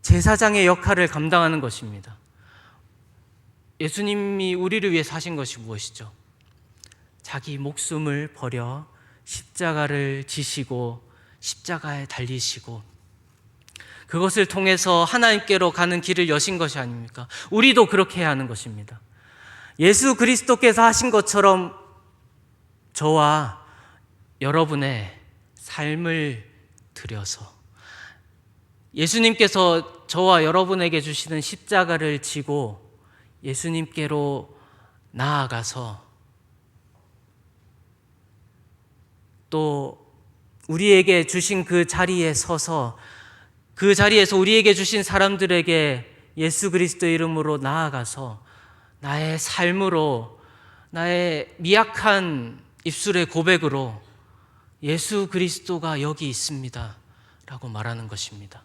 제사장의 역할을 감당하는 것입니다. 예수님이 우리를 위해서 하신 것이 무엇이죠? 자기 목숨을 버려 십자가를 지시고 십자가에 달리시고 그것을 통해서 하나님께로 가는 길을 여신 것이 아닙니까? 우리도 그렇게 해야 하는 것입니다. 예수 그리스도께서 하신 것처럼 저와 여러분의 삶을 들여서 예수님께서 저와 여러분에게 주시는 십자가를 지고 예수님께로 나아가서 또 우리에게 주신 그 자리에 서서 그 자리에서 우리에게 주신 사람들에게 예수 그리스도의 이름으로 나아가서 나의 삶으로 나의 미약한 입술의 고백으로 예수 그리스도가 여기 있습니다 라고 말하는 것입니다.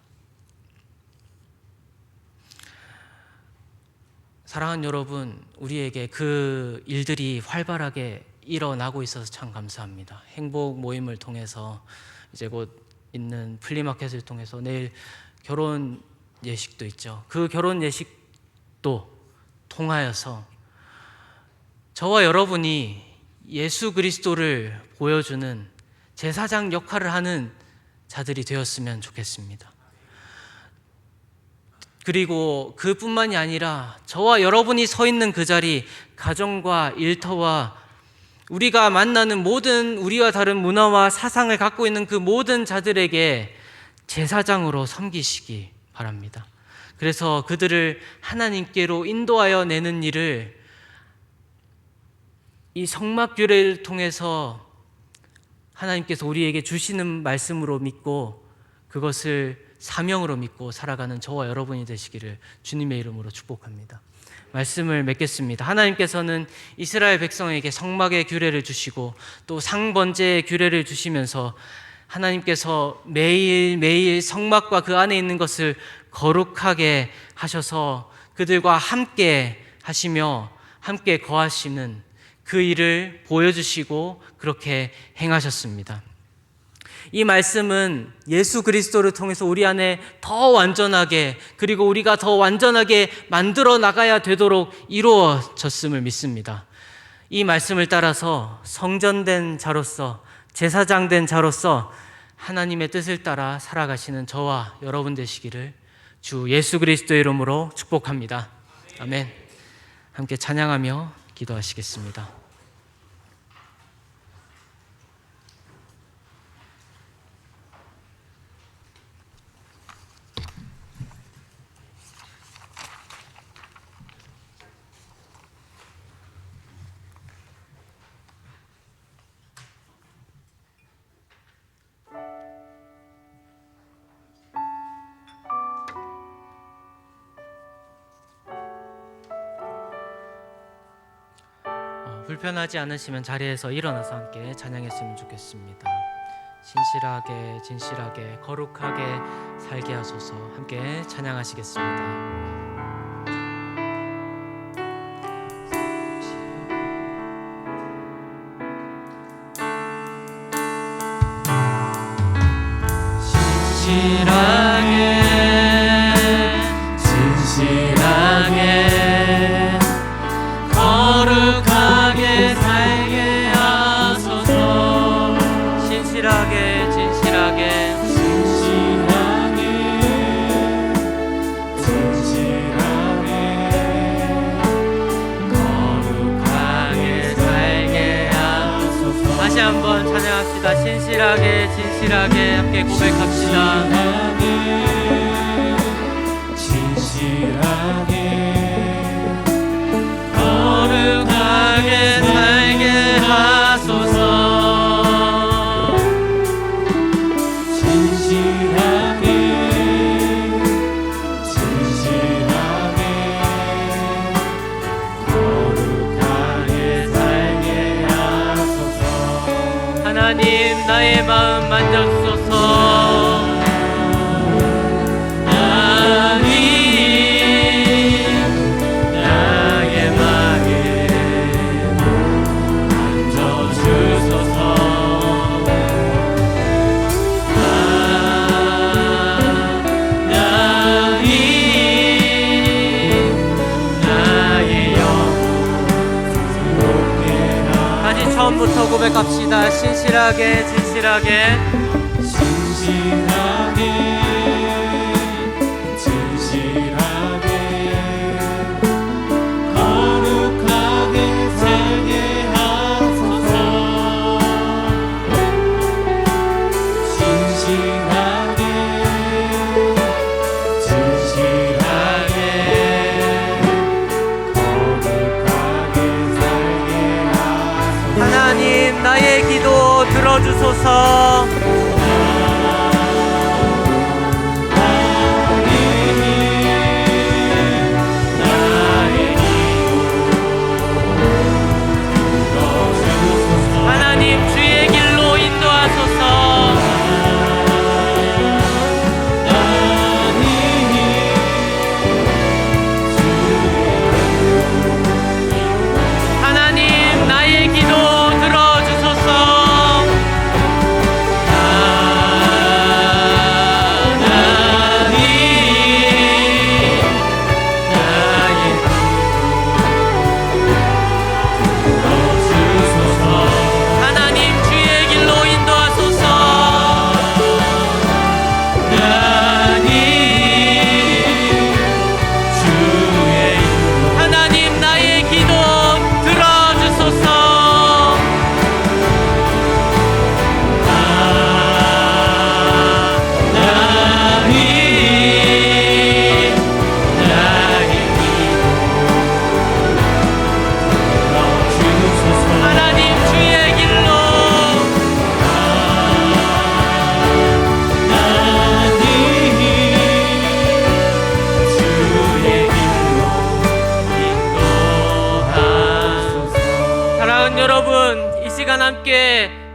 사랑하는 여러분, 우리에게 그 일들이 활발하게 일어나고 있어서 참 감사합니다. 행복 모임을 통해서 이제 곧 있는 플리마켓을 통해서 내일 결혼 예식도 있죠. 그 결혼 예식도 통하여서 저와 여러분이 예수 그리스도를 보여주는 제사장 역할을 하는 자들이 되었으면 좋겠습니다. 그리고 그뿐만이 아니라 저와 여러분이 서 있는 그 자리, 가정과 일터와 우리가 만나는 모든 우리와 다른 문화와 사상을 갖고 있는 그 모든 자들에게 제사장으로 섬기시기 바랍니다. 그래서 그들을 하나님께로 인도하여 내는 일을 이 성막 규례를 통해서 하나님께서 우리에게 주시는 말씀으로 믿고 그것을 사명으로 믿고 살아가는 저와 여러분이 되시기를 주님의 이름으로 축복합니다. 말씀을 맺겠습니다. 하나님께서는 이스라엘 백성에게 성막의 규례를 주시고 또 상번제의 규례를 주시면서 하나님께서 매일매일 성막과 그 안에 있는 것을 거룩하게 하셔서 그들과 함께 하시며 함께 거하시는 그 일을 보여주시고 그렇게 행하셨습니다. 이 말씀은 예수 그리스도를 통해서 우리 안에 더 완전하게 그리고 우리가 더 완전하게 만들어 나가야 되도록 이루어졌음을 믿습니다. 이 말씀을 따라서 성전된 자로서 제사장된 자로서 하나님의 뜻을 따라 살아가시는 저와 여러분 되시기를 주 예수 그리스도의 이름으로 축복합니다. 아멘. 함께 찬양하며 기도하시겠습니다. 불편하지 않으시면 자리에서 일어나서 함께 찬양했으면 좋겠습니다. 신실하게 진실하게 거룩하게 살게 하소서. 함께 찬양하시겠습니다. 진실하게 거룩하게 살게 하소서. 진실하게 거룩하게 살게 하소서. 다시 한번 찬양합시다. 진실하게 함께 고백합시다. 거룩하게 살게 하소서. 진실하게 거룩하게 살게 하소서. 하나님 나의 마음 만져주소서. 처음부터 고백합시다. 진실하게 거룩하게 살게 하소서. 진실하게 거룩하게 살게 하소서. 하나님 나의 기도 들어주소서. 하나님 주의 길로 인도하소서. 하나님 나의 기도 들어주소서.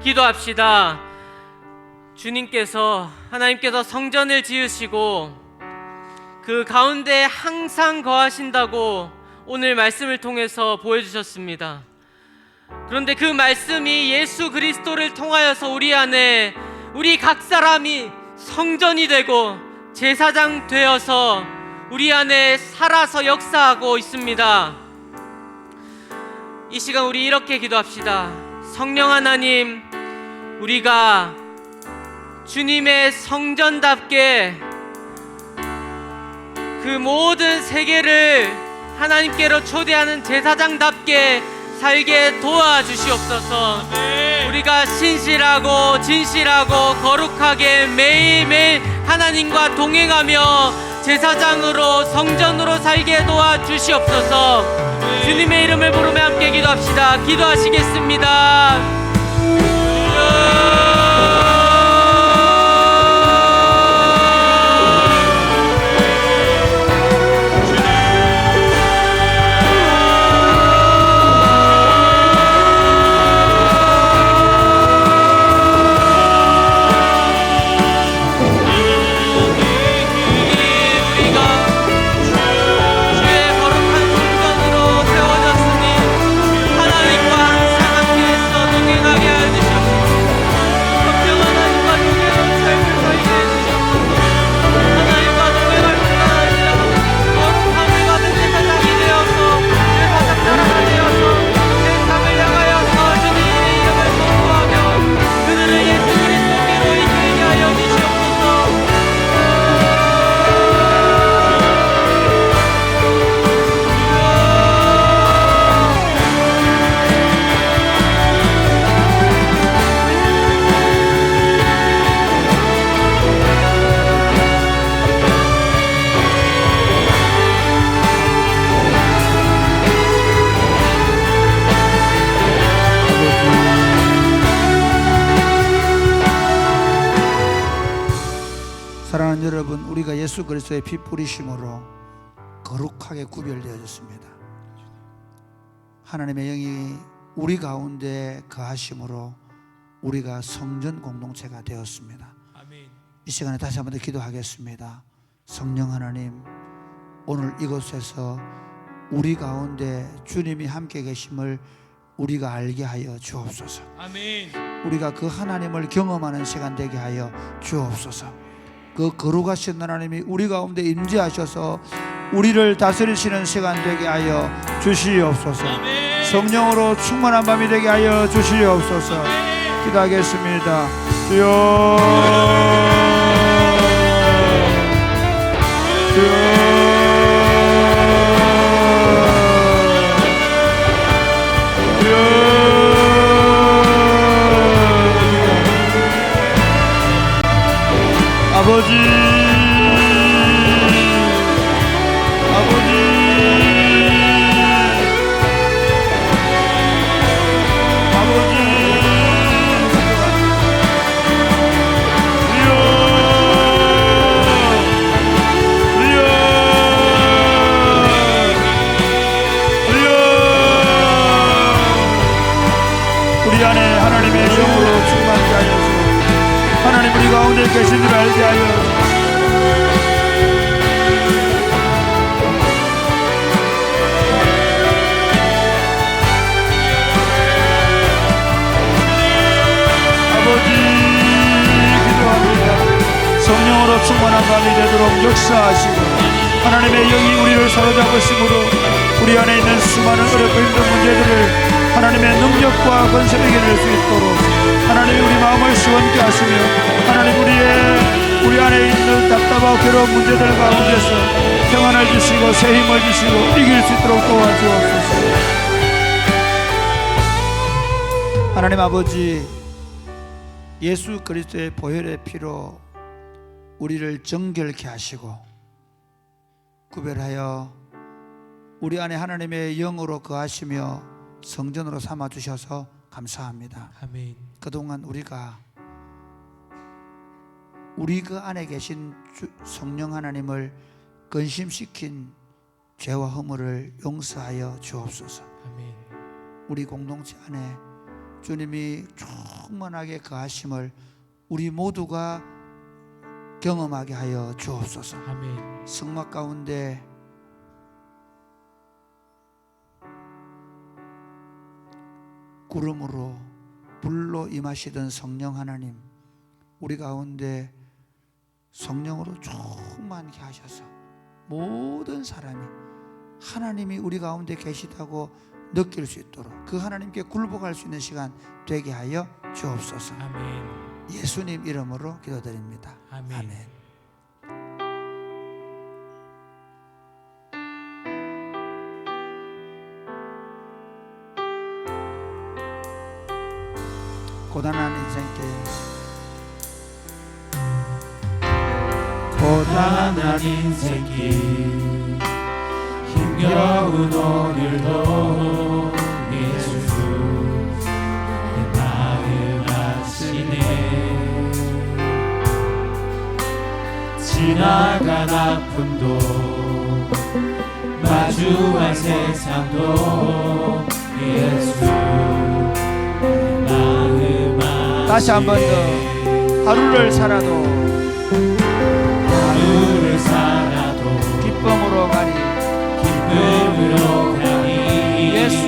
기도합시다. 주님께서, 하나님께서 성전을 지으시고 그 가운데 항상 거하신다고 오늘 말씀을 통해서 보여주셨습니다. 그런데 그 말씀이 예수 그리스도를 통하여서 우리 안에, 우리 각 사람이 성전이 되고 제사장 되어서 우리 안에 살아서 역사하고 있습니다. 이 시간 우리 이렇게 기도합시다. 성령 하나님, 우리가 주님의 성전답게 그 모든 세계를 하나님께로 초대하는 제사장답게 살게 도와주시옵소서. 우리가 신실하고 진실하고 거룩하게 매일매일 하나님과 동행하며 제사장으로 성전으로 살게 도와주시옵소서. 주님의 이름을 부르며 함께 기도합시다. 기도하시겠습니다. 사랑하는 여러분, 우리가 예수 그리스도의 피 뿌리심으로 거룩하게 구별되어졌습니다. 하나님의 영이 우리 가운데 거하심으로 우리가 성전 공동체가 되었습니다. 아멘. 이 시간에 다시 한번 더 기도하겠습니다. 성령 하나님, 오늘 이곳에서 우리 가운데 주님이 함께 계심을 우리가 알게 하여 주옵소서. 아멘. 우리가 그 하나님을 경험하는 시간 되게 하여 주옵소서. 그 거룩하신 하나님이 우리 가운데 임재하셔서 우리를 다스리시는 시간 되게 하여 주시옵소서. 아멘. 성령으로 충만한 밤이 되게 하여 주시옵소서. 아멘. 기도하겠습니다. 주여, 주여. 아버지, 아버지, 아버지, 주여, 주여, 주여. 우리 안에 하나님의 영으로 충만케 하여서 하나님 우리 가운데 계신 줄 알게 하여 아버지, 기도합니다. 성령으로 충만한 밤이 되도록 역사하시고 하나님의 영이 우리를 사로잡으심으로 우리 안에 있는 수많은 어렵고 힘든 문제들을 하나님의 능력과 권세를 이겨낼 수 있도록 하나님이 우리 마음을 시원케 하시며 하나님 우리 안에 있는 답답하고 괴로운 문제들 가운데서 평안을 주시고 새 힘을 주시고 이길 수 있도록 도와주옵소서. 하나님 아버지, 예수 그리스도의 보혈의 피로 우리를 정결케 하시고 구별하여 우리 안에 하나님의 영으로 거하시며 성전으로 삼아주셔서 감사합니다. 아멘. 그동안 우리가 우리 그 안에 계신 성령 하나님을 근심시킨 죄와 허물을 용서하여 주옵소서. 아멘. 우리 공동체 안에 주님이 충만하게 거하심을 우리 모두가 경험하게 하여 주옵소서. 아멘. 성막 가운데 구름으로 불로 임하시던 성령 하나님, 우리 가운데 성령으로 충만케 하셔서 모든 사람이 하나님이 우리 가운데 계시다고 느낄 수 있도록 그 하나님께 굴복할 수 있는 시간 되게 하여 주옵소서. 아멘. 예수님 이름으로 기도드립니다. 아멘. 아멘. 고단한 인생길, 고단한 인생길, 힘겨운 오늘도 예수 내 마음 아시네. 지나간 아픔도 마주한 세상도 예수 내 마음 아시네. 다시 한 번 더 하루를 살아도 하루를 살아도 기쁨으로 가리. 기쁨으로 가니 예수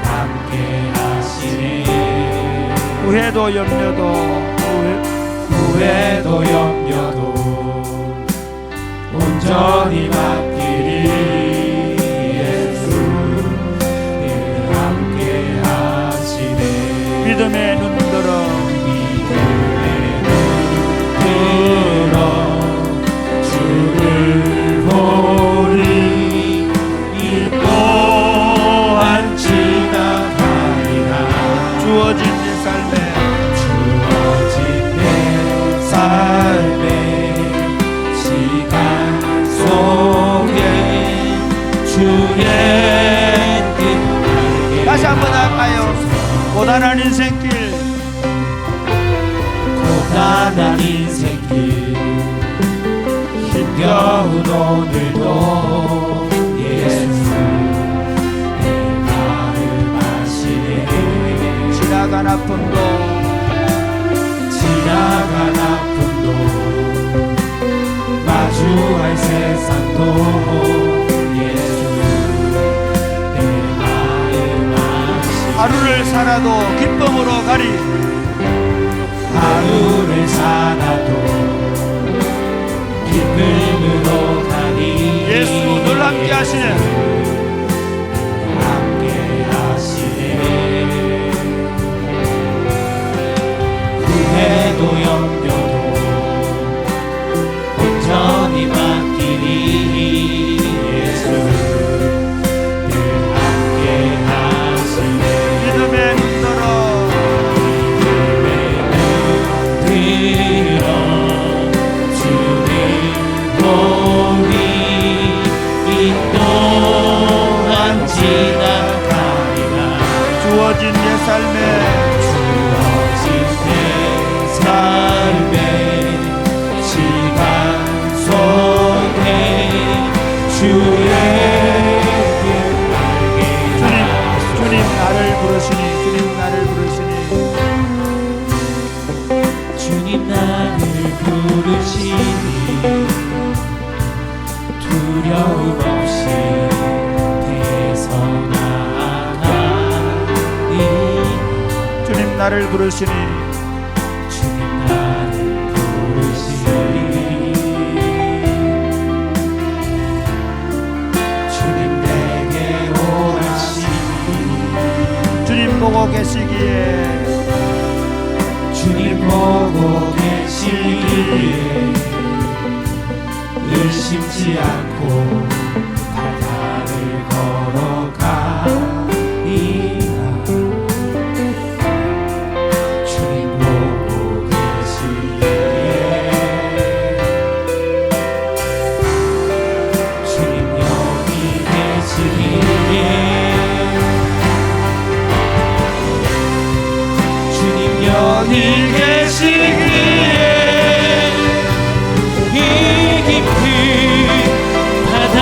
함께 하시네. 후회도 염려도 후회도 염려도 온전히 맡기리. 예수 늘 함께 하시네. 믿음의 눈 들어 주를 보리. 이 또한 지나가리라. 주어진 내 삶에 주어진 내 삶의 시간 속에 주의 뜻 알게. 다시 한 번 할까요? 고단한 인생길, 고단한 인생길, 힘겨운 오늘도 예수 내 마음 아시네. 지나간 아픔도 지나간 아픔도 마주할 세상도 예수 내 마음 아시네. 하루를 살아도 기쁨으로 가리. 하루를 살아도 기쁨으로 가니 예수 늘 함께 하시네. 함께 하시네. 후회도 염려도 온전히 맡기니 예수 늘 함께 하시네. 믿음의 눈 들어 주어진 내 삶에 시간 속에 주의 뜻 알게. 주님 나를 부르시니, 주님 나를 부르시니, 주님 나를 부르시니 두려움 없이 대서 나아가니. 주님 나를 부르시니, 주님 나를 부르시니 주님 내게 오라시니. 주님 보고 계시기에, 주님 보고 계시기에 의심지 않고 바다를 걸어가리라. 주님 보고 계시기에 주님 여기 계시기에 주님 여기 계시기에 이 깊은 바다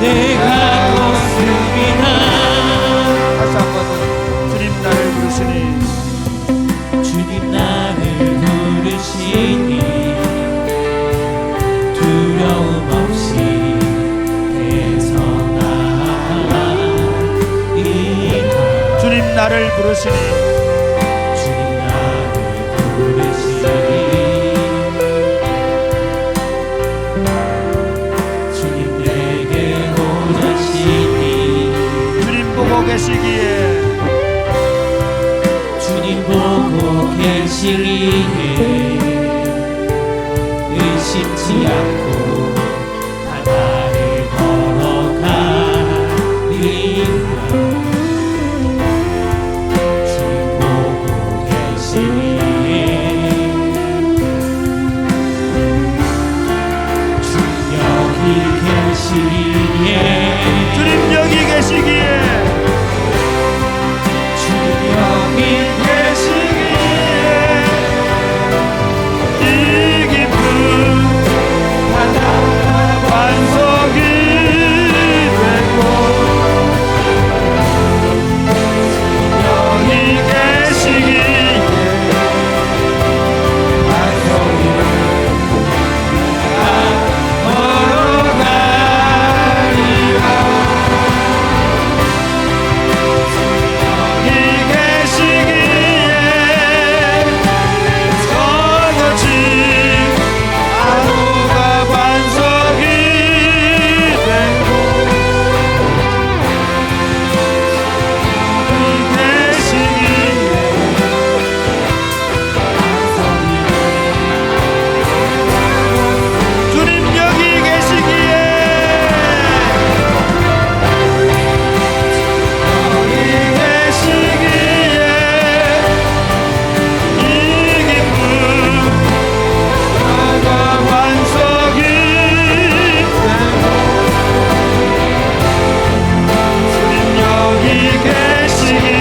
내가 걷습니다. 다시 한번 주님 나를 부르시니 주님 나를 부르시니 두려움 없이 내서 나아가리라. 주님 나를 부르시니 주님 나를 부르시니 주님 내게 오자시니 주님 보고 계시기에 주님 보고 계시기에 의심치 않고 바다를 걸어가리라. 주님 보고 계시기에 주님 여기 계시기에 주님 여기 계시기에 주님 여기 이 깊은 바다가 반석이 되고 여기 계시기에 여기 계시기에 서거지 하루가 반석이 되고 여기 계시기에 주님 여기 계시기에 여기 계시기에 이 깊은 바다 반석이 되고 주님 여기 계시기에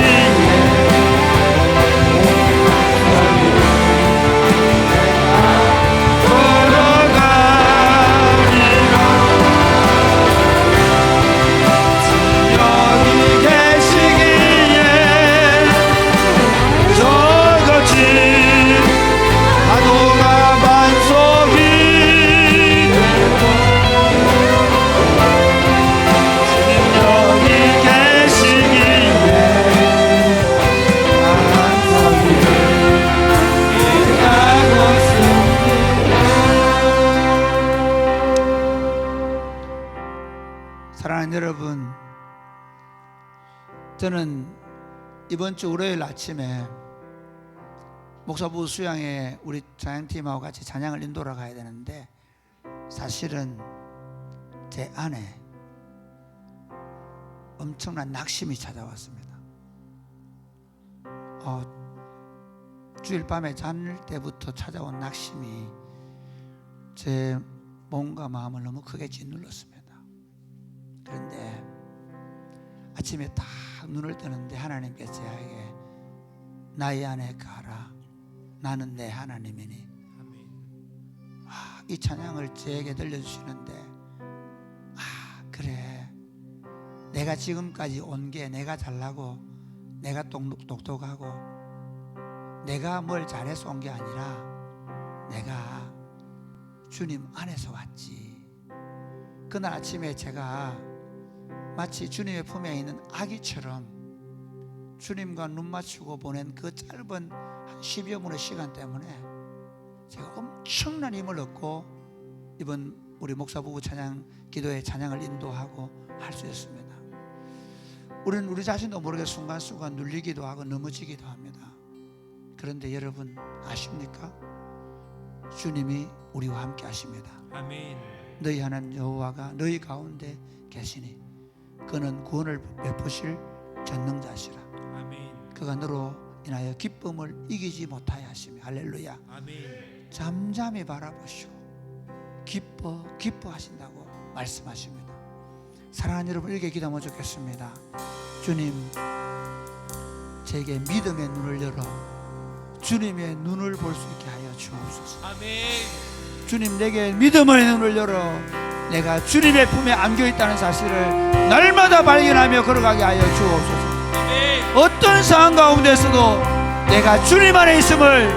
여기 계시기에 저거지 파도가 반석이 되고 주님 여기 계시기에 반석이 사랑하는 여러분, 저는 이번 주 월요일 아침에 목사부 수양에 우리 찬양팀하고 같이 찬양을 인도하러 가야 되는데 사실은 제 안에 엄청난 낙심이 찾아왔습니다. 주일 밤에 잠들 때부터 찾아온 낙심이 제 몸과 마음을 너무 크게 짓눌렀습니다. 그런데 아침에 딱 눈을 뜨는데 하나님께서 저에게 나의 안에 가라 나는 내 하나님이니. 이 찬양을 저에게 들려주시는데 그래 내가 지금까지 온 게 내가 잘나고 내가 똑똑하고 내가 뭘 잘해서 온 게 아니라 내가 주님 안에서 왔지. 그날 아침에 제가 마치 주님의 품에 있는 아기처럼 주님과 눈 맞추고 보낸 그 짧은 한 10여 분의 시간 때문에 제가 엄청난 힘을 얻고 이번 우리 목사부부 찬양 기도의 찬양을 인도하고 할 수 있습니다. 우리는 우리 자신도 모르게 순간순간 눌리기도 하고 넘어지기도 합니다. 그런데 여러분 아십니까? 주님이 우리와 함께 하십니다. 아멘. 너희 하나님 여호와가 너희 가운데 계시니 그는 구원을 베푸실 전능자시라. 아멘. 그가 너로 인하여 기쁨을 이기지 못하여 하시며 할렐루야. 아멘. 잠잠히 바라보시오. 기뻐하신다고 말씀하십니다. 사랑하는 여러분, 이렇게 기도하면 좋겠습니다. 주님, 제게 믿음의 눈을 열어 주님의 눈을 볼 수 있게 하여 주옵소서. 아멘. 주님, 내게 믿음의 눈을 열어 내가 주님의 품에 안겨 있다는 사실을 날마다 발견하며 걸어가게 하여 주옵소서. 어떤 상황 가운데서도 내가 주님 안에 있음을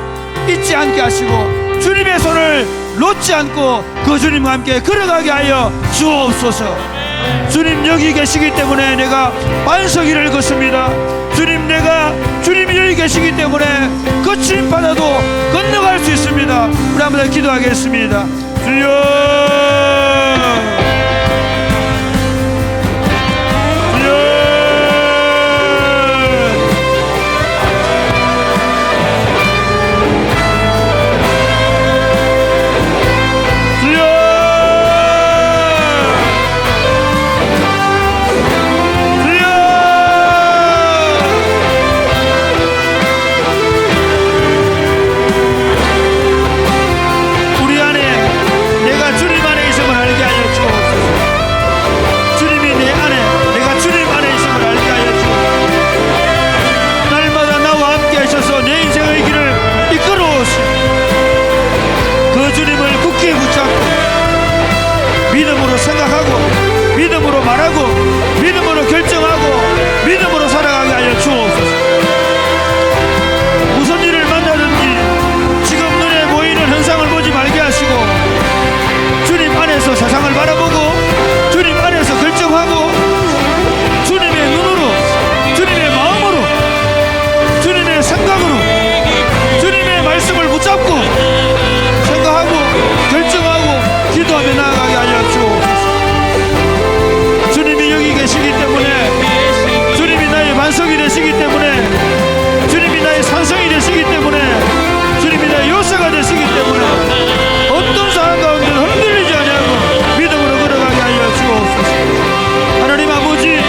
잊지 않게 하시고 주님의 손을 놓지 않고 그 주님과 함께 걸어가게 하여 주옵소서. 주님 여기 계시기 때문에 내가 반석이를 걷습니다. 주님이 여기 계시기 때문에 거친 바다도 건너갈 수 있습니다. 우리 한번 기도하겠습니다. 주여, 믿음으로 생각하고 믿음으로 말하고 믿음으로 결정하고 믿음으로 살아가게 하여 주옵소서. 무슨 일을 만나든지 지금 눈에 보이는 현상을 보지 말게 하시고 주님 안에서 세상을 바라보고 주님 안에서 결정하고 주님의 눈으로 주님의 마음으로 주님의 생각으로 주님의 말씀을 붙잡고 생각하고 결정하고 기도하며 나아가게 하여 주옵소서. 주님이 여기 계시기 때문에 주님이 나의 반석이 되시기 때문에 주님이 나의 산성이 되시기 때문에 주님이 나의 요새가 되시기 때문에 어떤 상황 가운데 흔들리지 않냐고 믿음으로 걸어가게 하여 주옵소서. 하나님 아버지,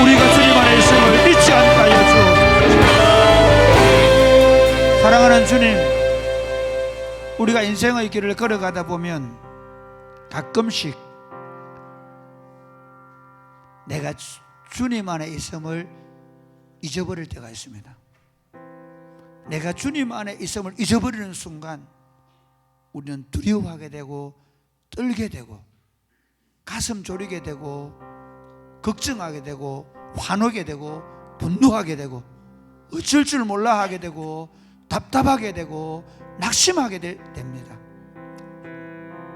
우리가 주님 안에 있음을 잊지 않게 하여 주옵소서. 사랑하는 주님, 우리가 인생의 길을 걸어가다 보면 가끔씩 내가 주님 안에 있음을 잊어버릴 때가 있습니다. 내가 주님 안에 있음을 잊어버리는 순간 우리는 두려워하게 되고 떨게 되고 가슴 졸이게 되고 걱정하게 되고 화나게 되고 분노하게 되고 어쩔 줄 몰라 하게 되고 답답하게 되고 낙심하게 됩니다.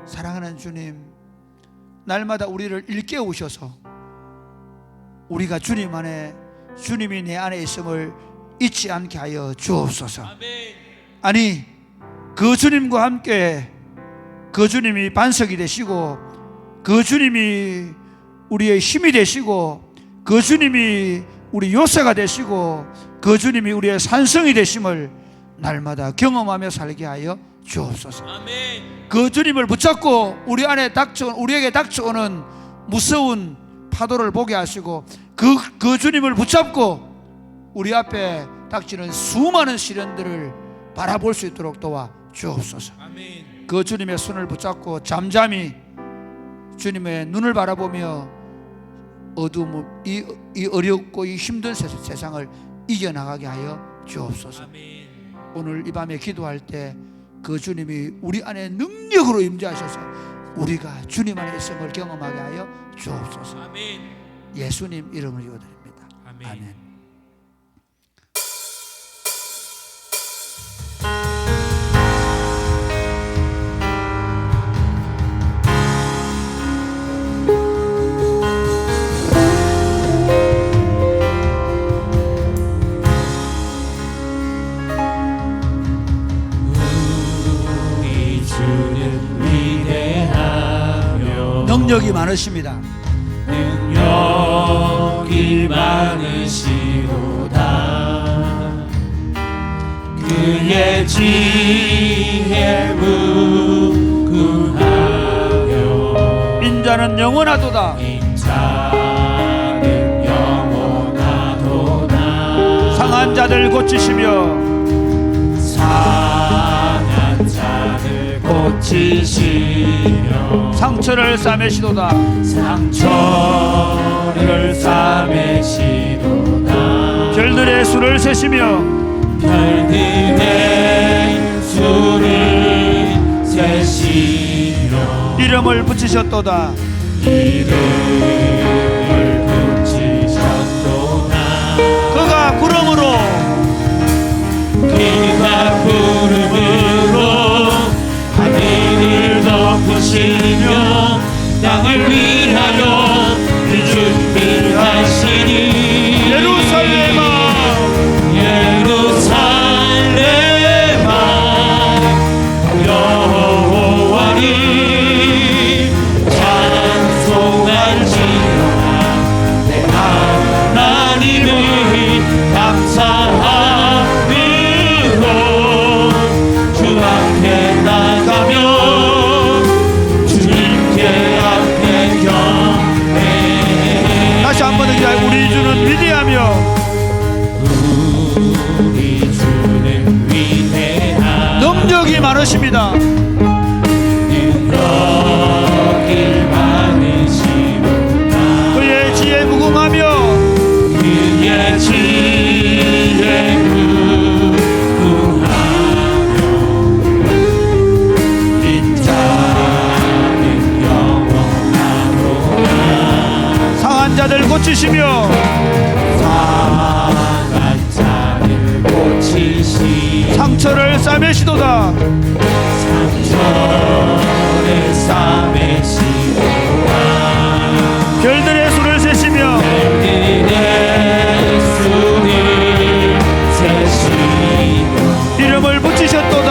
사랑하는 주님, 날마다 우리를 일깨우셔서 우리가 주님 안에 주님이 내 안에 있음을 잊지 않게 하여 주옵소서. 아니, 그 주님과 함께 그 주님이 반석이 되시고 그 주님이 우리의 힘이 되시고 그 주님이 우리 요새가 되시고 그 주님이 우리의 산성이 되심을 날마다 경험하며 살게 하여 주옵소서. 그 주님을 붙잡고 우리에게 닥쳐오는 무서운 파도를 보게 하시고 그 주님을 붙잡고 우리 앞에 닥치는 수많은 시련들을 바라볼 수 있도록 도와 주옵소서. 그 주님의 손을 붙잡고 잠잠히 주님의 눈을 바라보며 이 어렵고 이 힘든 세상을 이겨나가게 하여 주옵소서. 오늘 이 밤에 기도할 때 그 주님이 우리 안에 능력으로 임재하셔서 우리가 주님 안에 있음을 경험하게 하여 주옵소서. 예수님 이름으로 기도드립니다. 아멘. 능력이 많으십니다. 능력이 많으시도다. 그의 지혜 무궁하며 인자는 영원하도다. 인자는 영원하도다. 상한 자들 고치시며 상한 자들 고치시며 상처를 싸매시도다. 상처를 싸매시도다. 별들의 수를 세시며 별들의 수를 세시며 이름을 붙이셨도다. 그가 구름으로 하늘을 덮으시며 땅을 위하여 준비하시니 예루살렘아 예루살렘아 여호와를 찬송할지어다. 내 하나님을 감사함으로 주 앞에 나가며 주님께 앞에 경배. 다시 한번 더 우리 주는 위대하며 우리 주는 위대한 능력이 많으십니다. 능력이 많으시구나. 그의 지혜 무궁하며 그의 지혜 무궁하며 인자는 영원하도다. 상한 자들 고치시며 상한 자를 고치시 상처를 싸매시도다. 상처를 싸매시도다. 별들의 수를 세시며 별들의 수를 세시고 이름을 붙이셨도다.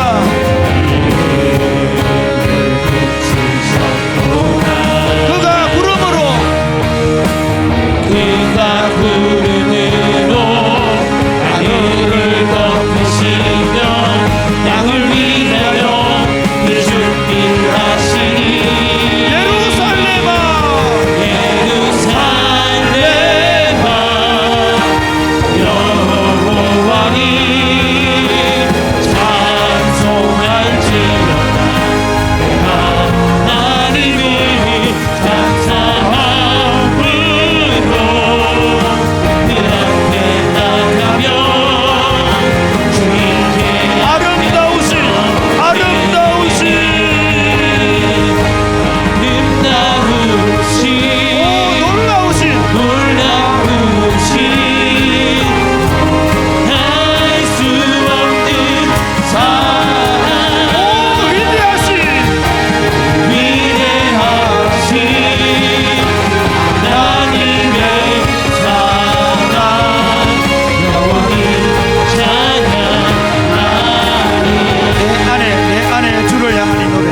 그가 구름으로 그가 구름으로 하늘을 덮으시며 땅을 위하여 준비하시니 예루살렘아 예루살렘아 여호와를 찬송할지어다. 내 하나님을 감사함으로 그 앞에 나가며 주님께 아름다우신 아름다우신 아름다우신 오 놀라우신 놀라우신 알 수 없는 사랑 오 위대하신 위대하신 하나님의 사랑 영원히 찬양하리. 내 안에 주를 향한 이 노래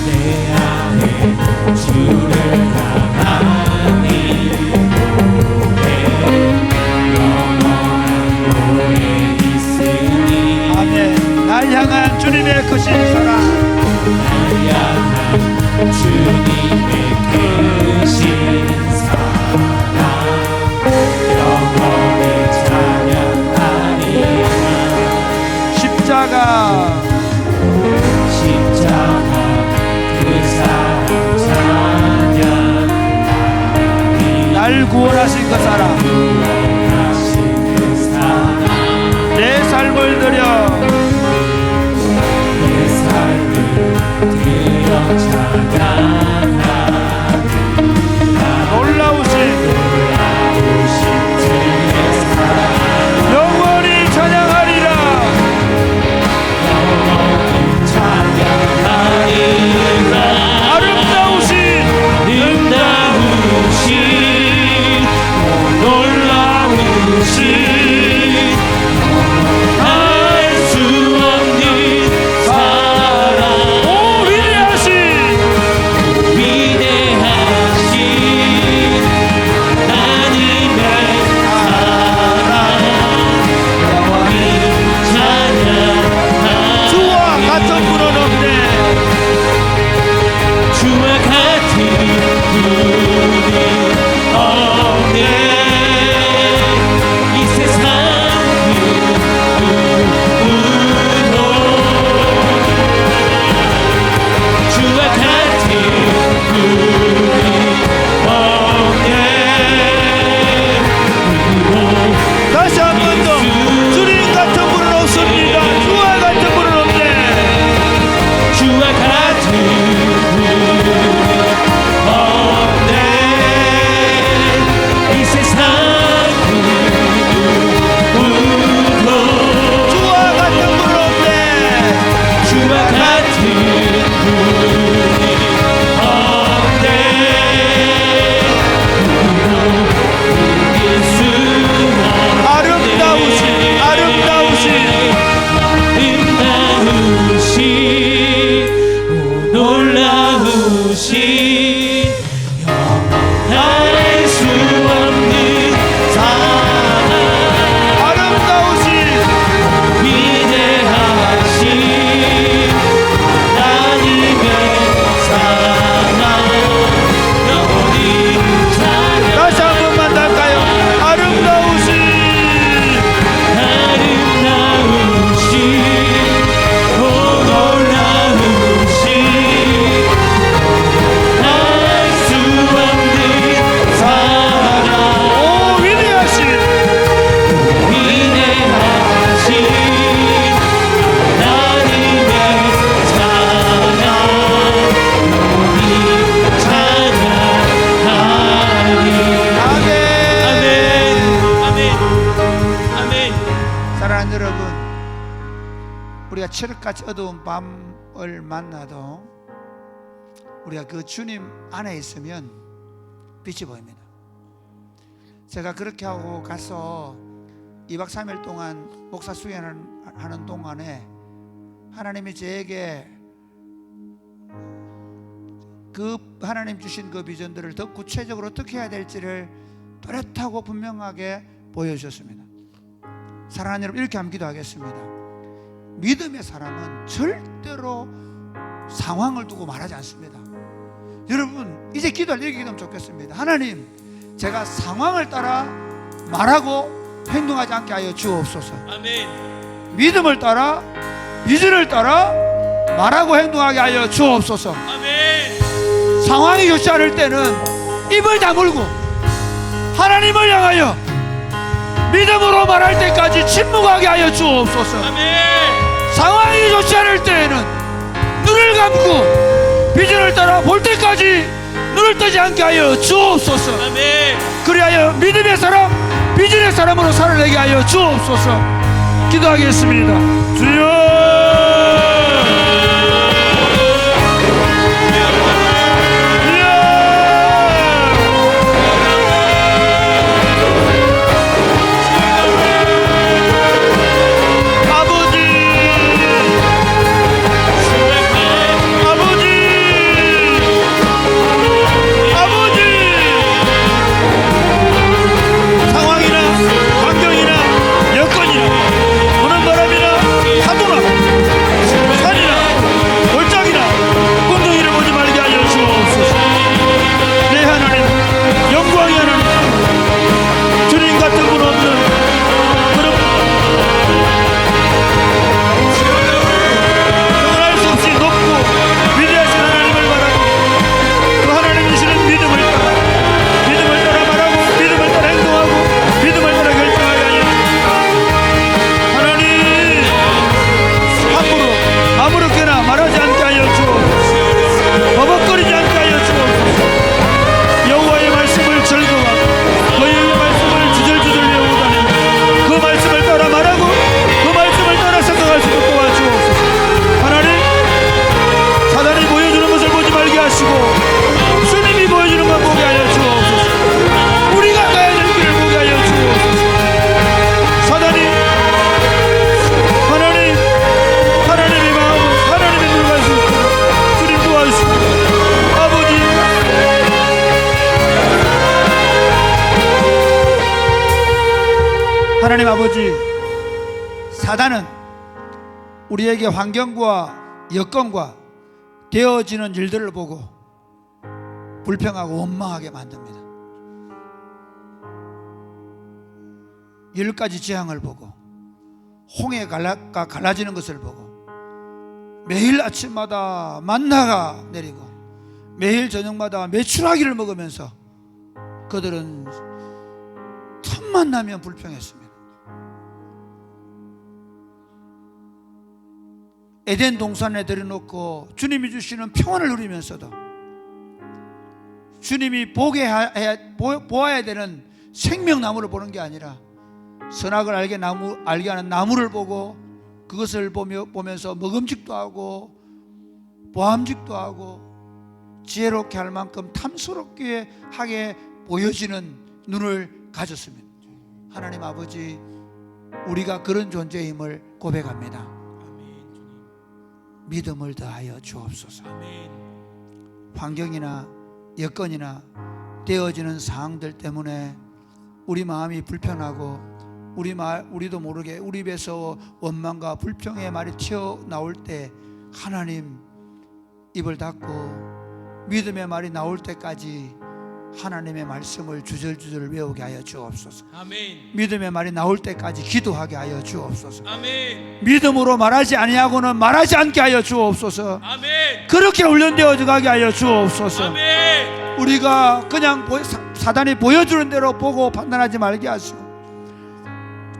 내 안에 주를 향하니 내 영원한 노래 있으니 아멘. 날 향한 주님의 크신 사랑 날 향한 주님의 크신 사랑 영원히 찬양하리라. 십자가 십자가 그 사랑 찬양하리. 날 구원하신 그 사랑 하신 그 사랑 내 삶을 드려 내 삶을 드려 찬양하리. 놀라우신 놀라우신 주의 사랑 영원히 찬양하리라. 찬양하리라. 아름다우신 아름다우신 놀라우신 우리가 칠흑같이 어두운 밤을 만나도 우리가 그 주님 안에 있으면 빛이 보입니다. 제가 그렇게 하고 가서 2박 3일 동안 목사 수행하는 동안에 하나님이 저에게 그 하나님 주신 그 비전들을 더 구체적으로 어떻게 해야 될지를 뚜렷하고 분명하게 보여주셨습니다. 사랑하는 여러분, 이렇게 한번 기도하겠습니다. 믿음의 사람은 절대로 상황을 두고 말하지 않습니다. 여러분, 이제 기도할 이렇게 기도하면 좋겠습니다. 하나님, 제가 상황을 따라 말하고 행동하지 않게 하여 주옵소서. 아멘. 믿음을 따라, 비전을 따라 말하고 행동하게 하여 주옵소서. 아멘. 상황이 좋지 않을 때는 입을 다물고 하나님을 향하여 믿음으로 말할 때까지 침묵하게 하여 주옵소서. 아멘. 상황이 좋지 않을 때에는 눈을 감고 비전을 따라 볼 때까지 눈을 뜨지 않게 하여 주옵소서. 아멘. 그리하여 믿음의 사람, 비전의 사람으로 살아내게 하여 주옵소서. 기도하겠습니다. 주여, 하나님 아버지, 사단은 우리에게 환경과 여건과 되어지는 일들을 보고 불평하고 원망하게 만듭니다. 10가지 재앙을 보고 홍해가 갈라지는 것을 보고 매일 아침마다 만나가 내리고 매일 저녁마다 메추라기를 먹으면서 그들은 틈만 나면 불평했습니다. 에덴 동산에 들여놓고 주님이 주시는 평안을 누리면서도 주님이 보아야 되는 생명나무를 보는 게 아니라 선악을 알게 하는 나무를 보고 그것을 보면서 먹음직도 하고 보암직도 하고 지혜롭게 할 만큼 탐스럽게 하게 보여지는 눈을 가졌습니다. 하나님 아버지, 우리가 그런 존재임을 고백합니다. 믿음을 더하여 주옵소서. 환경이나 여건이나 되어지는 상황들 때문에 우리 마음이 불편하고 우리도 모르게 우리 입에서 원망과 불평의 말이 튀어나올 때 하나님 입을 닫고 믿음의 말이 나올 때까지 하나님의 말씀을 주절주절 외우게 하여 주옵소서. 아멘. 믿음의 말이 나올 때까지 기도하게 하여 주옵소서. 아멘. 믿음으로 말하지 아니하고는 말하지 않게 하여 주옵소서. 아멘. 그렇게 훈련되어져 가게 하여 주옵소서. 아멘. 우리가 그냥 사단이 보여주는 대로 보고 판단하지 말게 하시고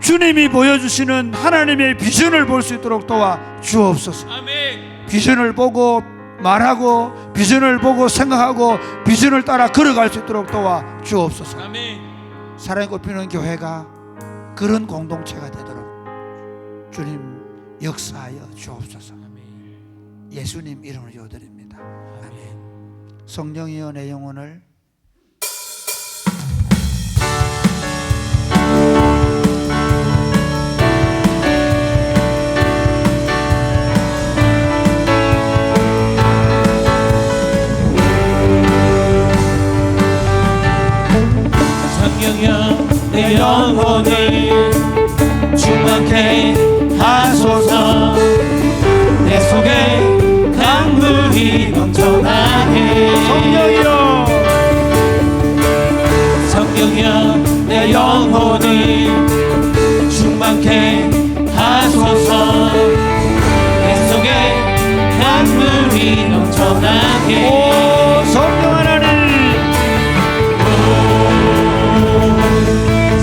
주님이 보여주시는 하나님의 비전을 볼 수 있도록 도와 주옵소서. 아멘. 비전을 보고 말하고 비전을 보고 생각하고 비전을 따라 걸어갈 수 있도록 도와 주옵소서. 아멘. 사랑이 꽃피는 교회가 그런 공동체가 되도록 주님 역사하여 주옵소서. 예수님 이름으로 기도드립니다. 아멘. 성령이여 내 영혼을 성령이여 내 영혼을 충만케 하소서. 내 속에 강물이 넘쳐나게. 성령이여 성령이여 내 영혼을 충만케 하소서. 내 속에 강물이 넘쳐나게. 오 성령 하나님,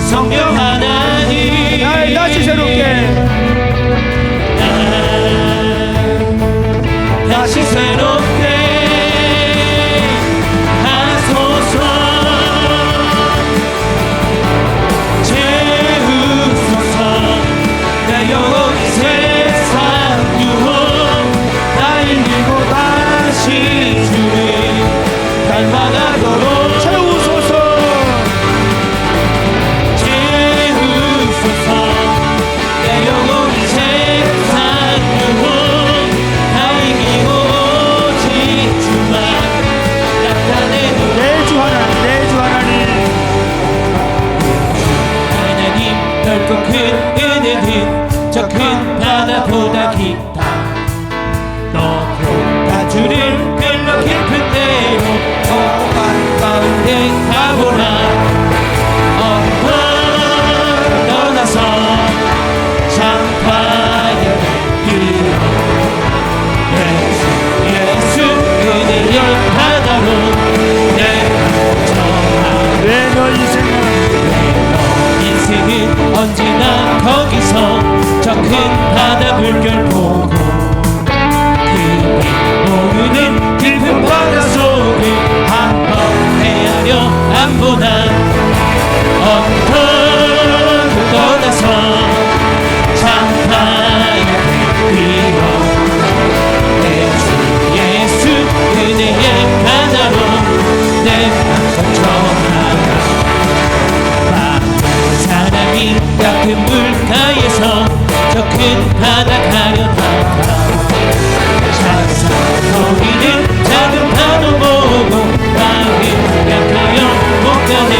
성령 하나님, 날 다시 새롭게 다시 새롭게 하소서. 채우소서. 내 영혼이 세상 유혹 다 이기고 다시 주를 닮아가도록 채우소서. 채우소서. 내 영혼이 세상 유혹 다 이기고 오직 주만 나타내도록. 내 주 하나님, 내 주 하나님, 하나님 넓고 큰 은혜는 저 큰 바다보다 깊다. 너보다 주를 흘러 깊은 데로 험한 가운데 가보라. 떠나서 장파에 이르러 예수 은혜의 바다로 내가 전하. 왜 너 인생은 언제나 거기서 저 큰 바다 물결 보고 그 모르는 깊은 바다 속을 한번 헤아려 안 보나. 언덕을 떠나서 장파에 이르러 내 주 예수 은혜의 바다로 내 맘 전하라. 사람이 같은 물가에서 저 큰 바다 가려다가 항상 거기는 작은 파도 보고 마음이 약하여 못 가네.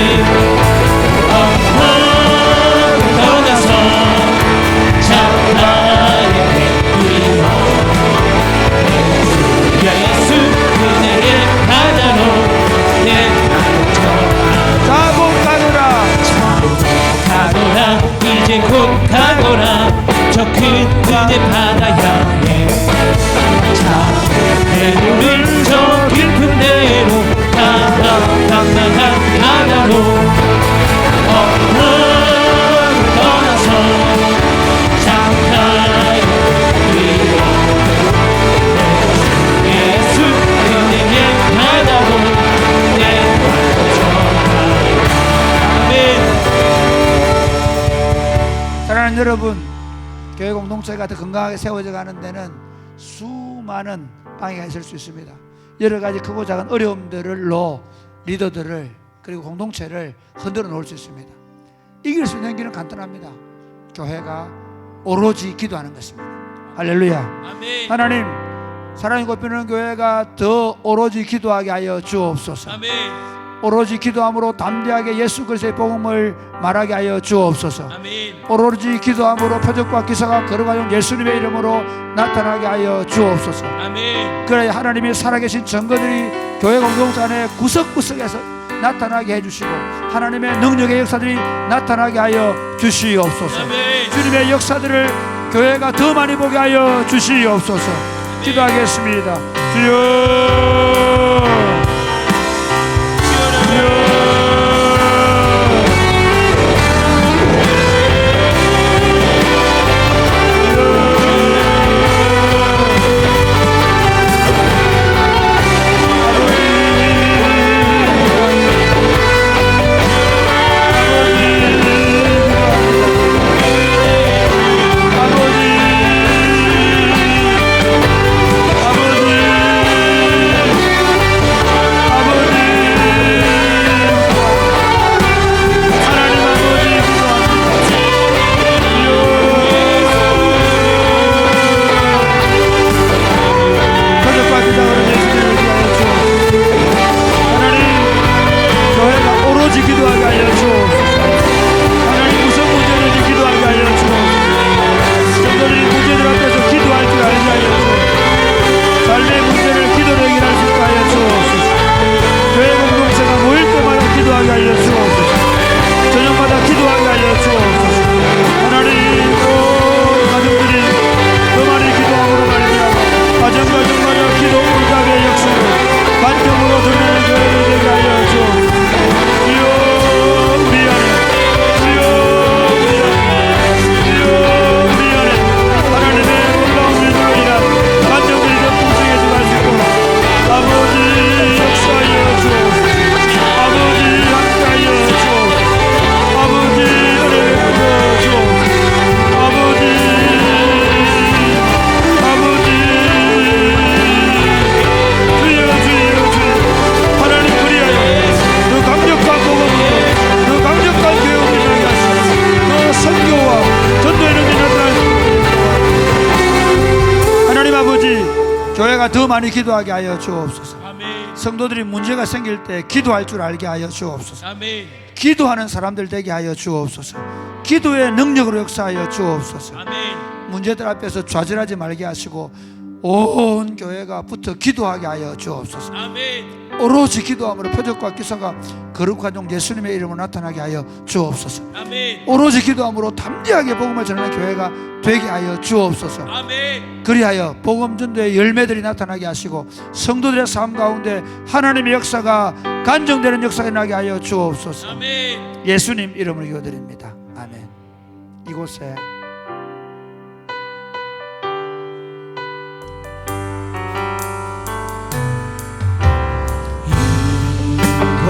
떠나서 장파에 이르러 예수 은혜의 바다로 내 맘 전하라. 자국 가노라. 가거라 이제 곧 가거라. 저 큰 은혜 바다 향해 내 눈을 저 깊은 데로 낭낭한 바다로 떠나서 장파에 이르러 예수 은혜의 바다로 내 맘 전하라. 아멘. 사랑하는 여러분, 교회 공동체가 더 건강하게 세워져 가는 데는 수많은 방해가 있을 수 있습니다. 여러 가지 크고 작은 어려움들로 리더들을 그리고 공동체를 흔들어 놓을 수 있습니다. 이길 수 있는 길은 간단합니다. 교회가 오로지 기도하는 것입니다. 할렐루야. 아멘. 하나님, 사랑이 곱히는 교회가 더 오로지 기도하게 하여 주옵소서. 아멘. 오로지 기도함으로 담대하게 예수 그리스도의 복음을 말하게 하여 주옵소서. 아멘. 오로지 기도함으로 표적과 기사가 걸어가는 예수님의 이름으로 나타나게 하여 주옵소서. 아멘. 그래야 하나님이 살아계신 증거들이 교회 공동체 안에 구석구석에서 나타나게 해주시고 하나님의 능력의 역사들이 나타나게 하여 주시옵소서. 아멘. 주님의 역사들을 교회가 더 많이 보게 하여 주시옵소서. 기도하겠습니다. 주여, 주여. 교회가 더 많이 기도하게 하여 주옵소서. 아멘. 성도들이 문제가 생길 때 기도할 줄 알게 하여 주옵소서. 아멘. 기도하는 사람들 되게 하여 주옵소서. 기도의 능력으로 역사하여 주옵소서. 아멘. 문제들 앞에서 좌절하지 말게 하시고 온 교회가 붙어 기도하게 하여 주옵소서. 아멘. 오로지 기도함으로 표적과 기사가 거룩한 종 예수님의 이름으로 나타나게 하여 주옵소서. 아멘. 오로지 기도함으로 담대하게 복음을 전하는 교회가 되게 하여 주옵소서. 아멘. 그리하여 복음 전도의 열매들이 나타나게 하시고 성도들의 삶 가운데 하나님의 역사가 간증되는 역사가 나게 하여 주옵소서. 아멘. 예수님 이름으로 기도드립니다. 아멘. 이곳에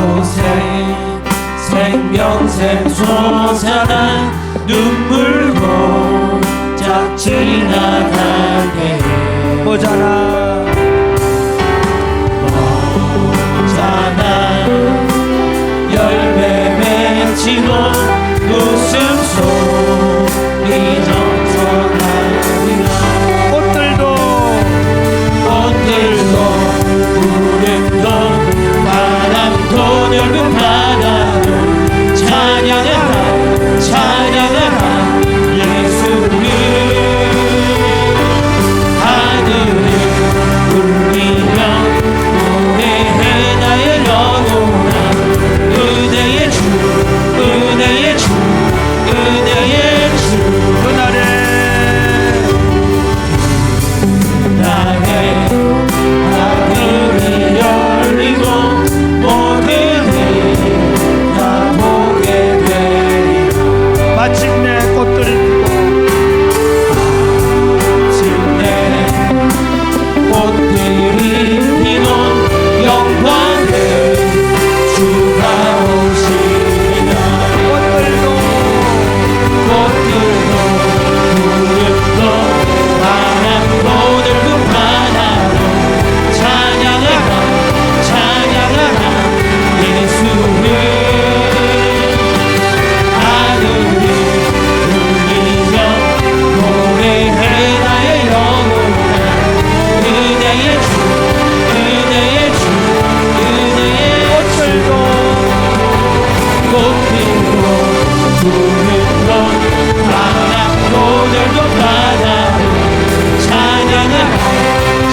곳에 생명샘 솟아난 눈물 고작 지나가게 보잖아 자나 열매 맺히고 웃음소리 정성하리라 꽃들도 구름도 바람도 넓은 바다도 찬양하라 찬양하라 예수님 하늘을 울리며 노래해 나의 영혼아 은혜의 주 은혜의 주 은혜의 주 그날에 나의 하늘이 열리고 모든 일다 보게 되리라 마침내 꽃들이 피고 마침내 꽃들이 피는 영광을 주가 오시리라 꽃들도 구름도 바람도 넓은 바다로 찬양하라 찬양하라 예수를 하늘을 울리며 노래해 나의 영혼아 은혜의 주 은혜의 주 은혜의 꽃들도 꽃피고 구름도 바람도 넓은 바다로 찬양하라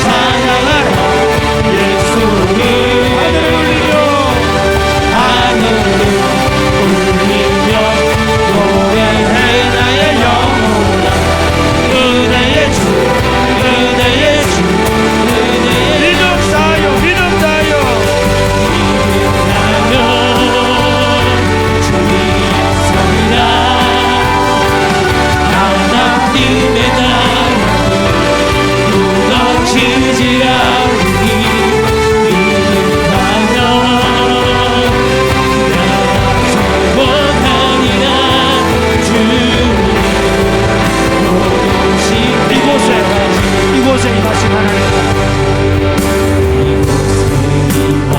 찬양하라 예수를 하늘을 울리며 노래해 나의 영혼아 은혜의 주 은혜의 주 은혜의 믿음 쌓여 믿음 쌓여 나면 주의 서리라 하나님의 나라는 무너지지 않으니 믿음하면 약속하니라 주님 이곳에 임하신 하나님 이곳에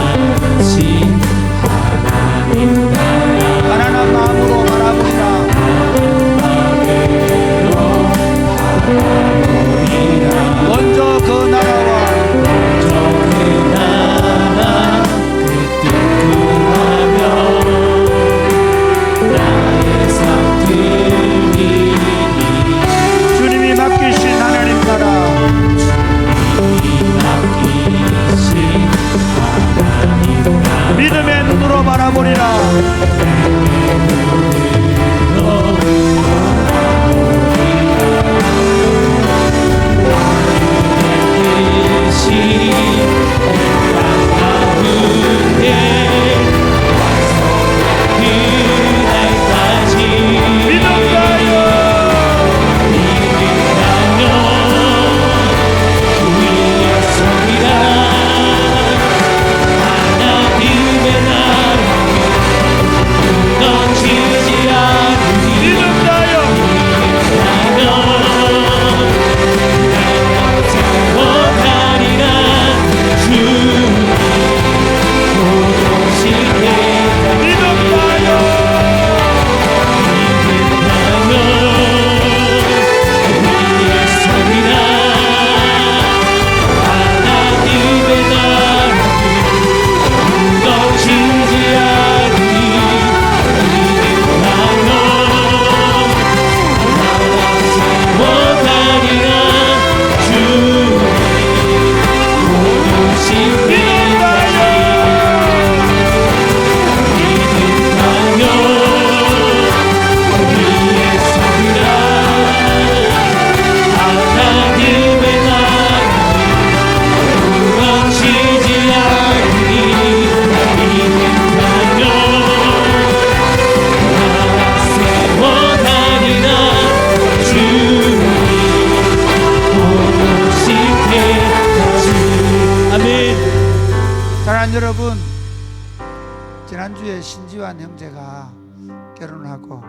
하나님 나라 가난한 마음으로 바라보리라 먼저 그 나라와 그 나라 그 뜻하며 나의 삶 드리니 주님이 맡기신 하나님 나라 맡기신 하나님 나라 믿음의 눈으로 바라보리라 뜻이 가운데 그날까지 믿음 쌓여 믿으라면 주의 소리라 하나님의 나라 형제가 결혼하고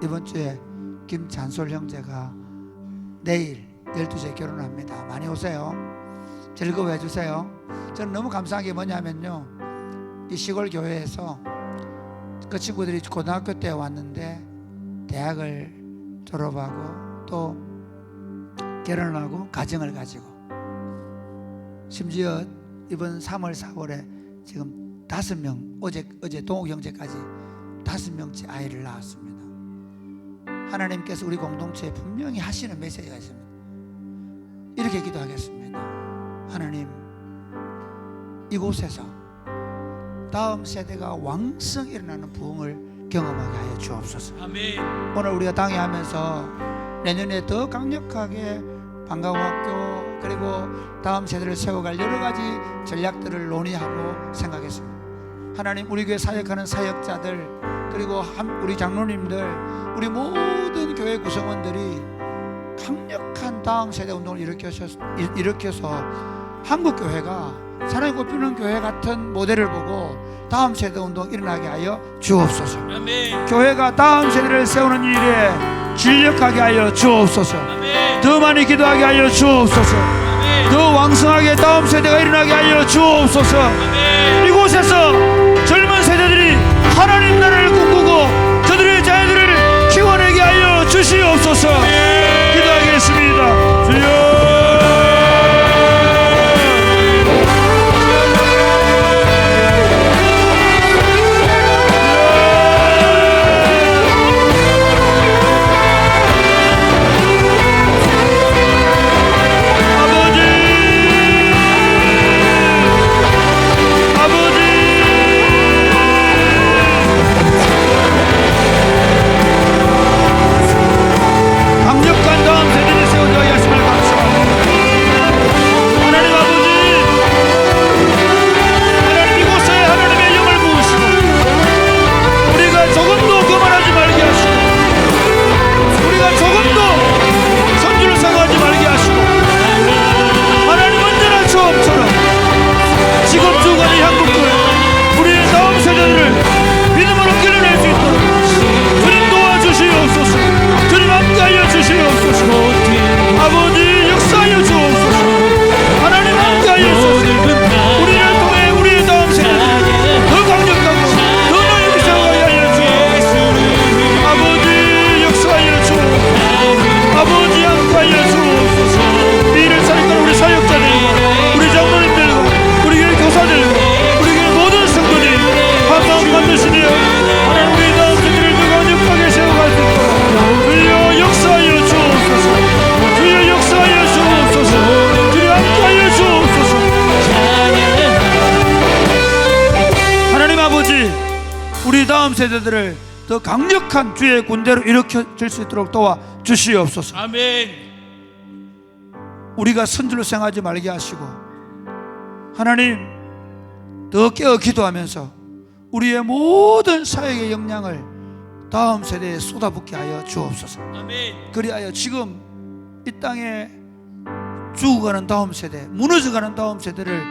이번 주에 김찬솔 형제가 내일 12시에 결혼합니다. 많이 오세요. 즐거워해 주세요. 저는 너무 감사한 게 뭐냐면요, 이 시골 교회에서 그 친구들이 고등학교 때 왔는데 대학을 졸업하고 또 결혼하고 가정을 가지고, 심지어 이번 3월 4월에 지금 5명, 어제 동욱 형제까지 5명째 아이를 낳았습니다. 하나님께서 우리 공동체에 분명히 하시는 메시지가 있습니다. 이렇게 기도하겠습니다. 하나님, 이곳에서 다음 세대가 왕성 일어나는 부흥을 경험하게 하여 주옵소서. 아멘. 오늘 우리가 당회하면서 내년에 더 강력하게 방과후학교 그리고 다음 세대를 세워갈 여러 가지 전략들을 논의하고 생각했습니다. 하나님, 우리 교회 사역하는 사역자들 그리고 우리 장로님들, 우리 모든 교회 구성원들이 강력한 다음 세대 운동을 일으켜서 한국 교회가 사랑이 꽃피우는 교회 같은 모델을 보고 다음 세대 운동 일어나게 하여 주옵소서. 아멘. 교회가 다음 세대를 세우는 일에 진력하게 하여 주옵소서. 아멘. 더 많이 기도하게 하여 주옵소서. 더 왕성하게 다음 세대가 일어나게 하여 주옵소서. 아멘. 이곳에서 젊은 세대들이 하나님 나라를 꿈꾸고 저들의 자녀들을 키워내게 하여 주시옵소서. 기도하겠습니다. 주여. 세대들을 더 강력한 주의 군대로 일으켜질 수 있도록 도와 주시옵소서. 아멘. 우리가 선줄로 생각하지 말게 하시고 하나님, 더 깨어 기도하면서 우리의 모든 사역의 역량을 다음 세대에 쏟아붓게 하여 주옵소서. 아멘. 그리하여 지금 이 땅에 죽어가는 다음 세대, 무너져가는 다음 세대를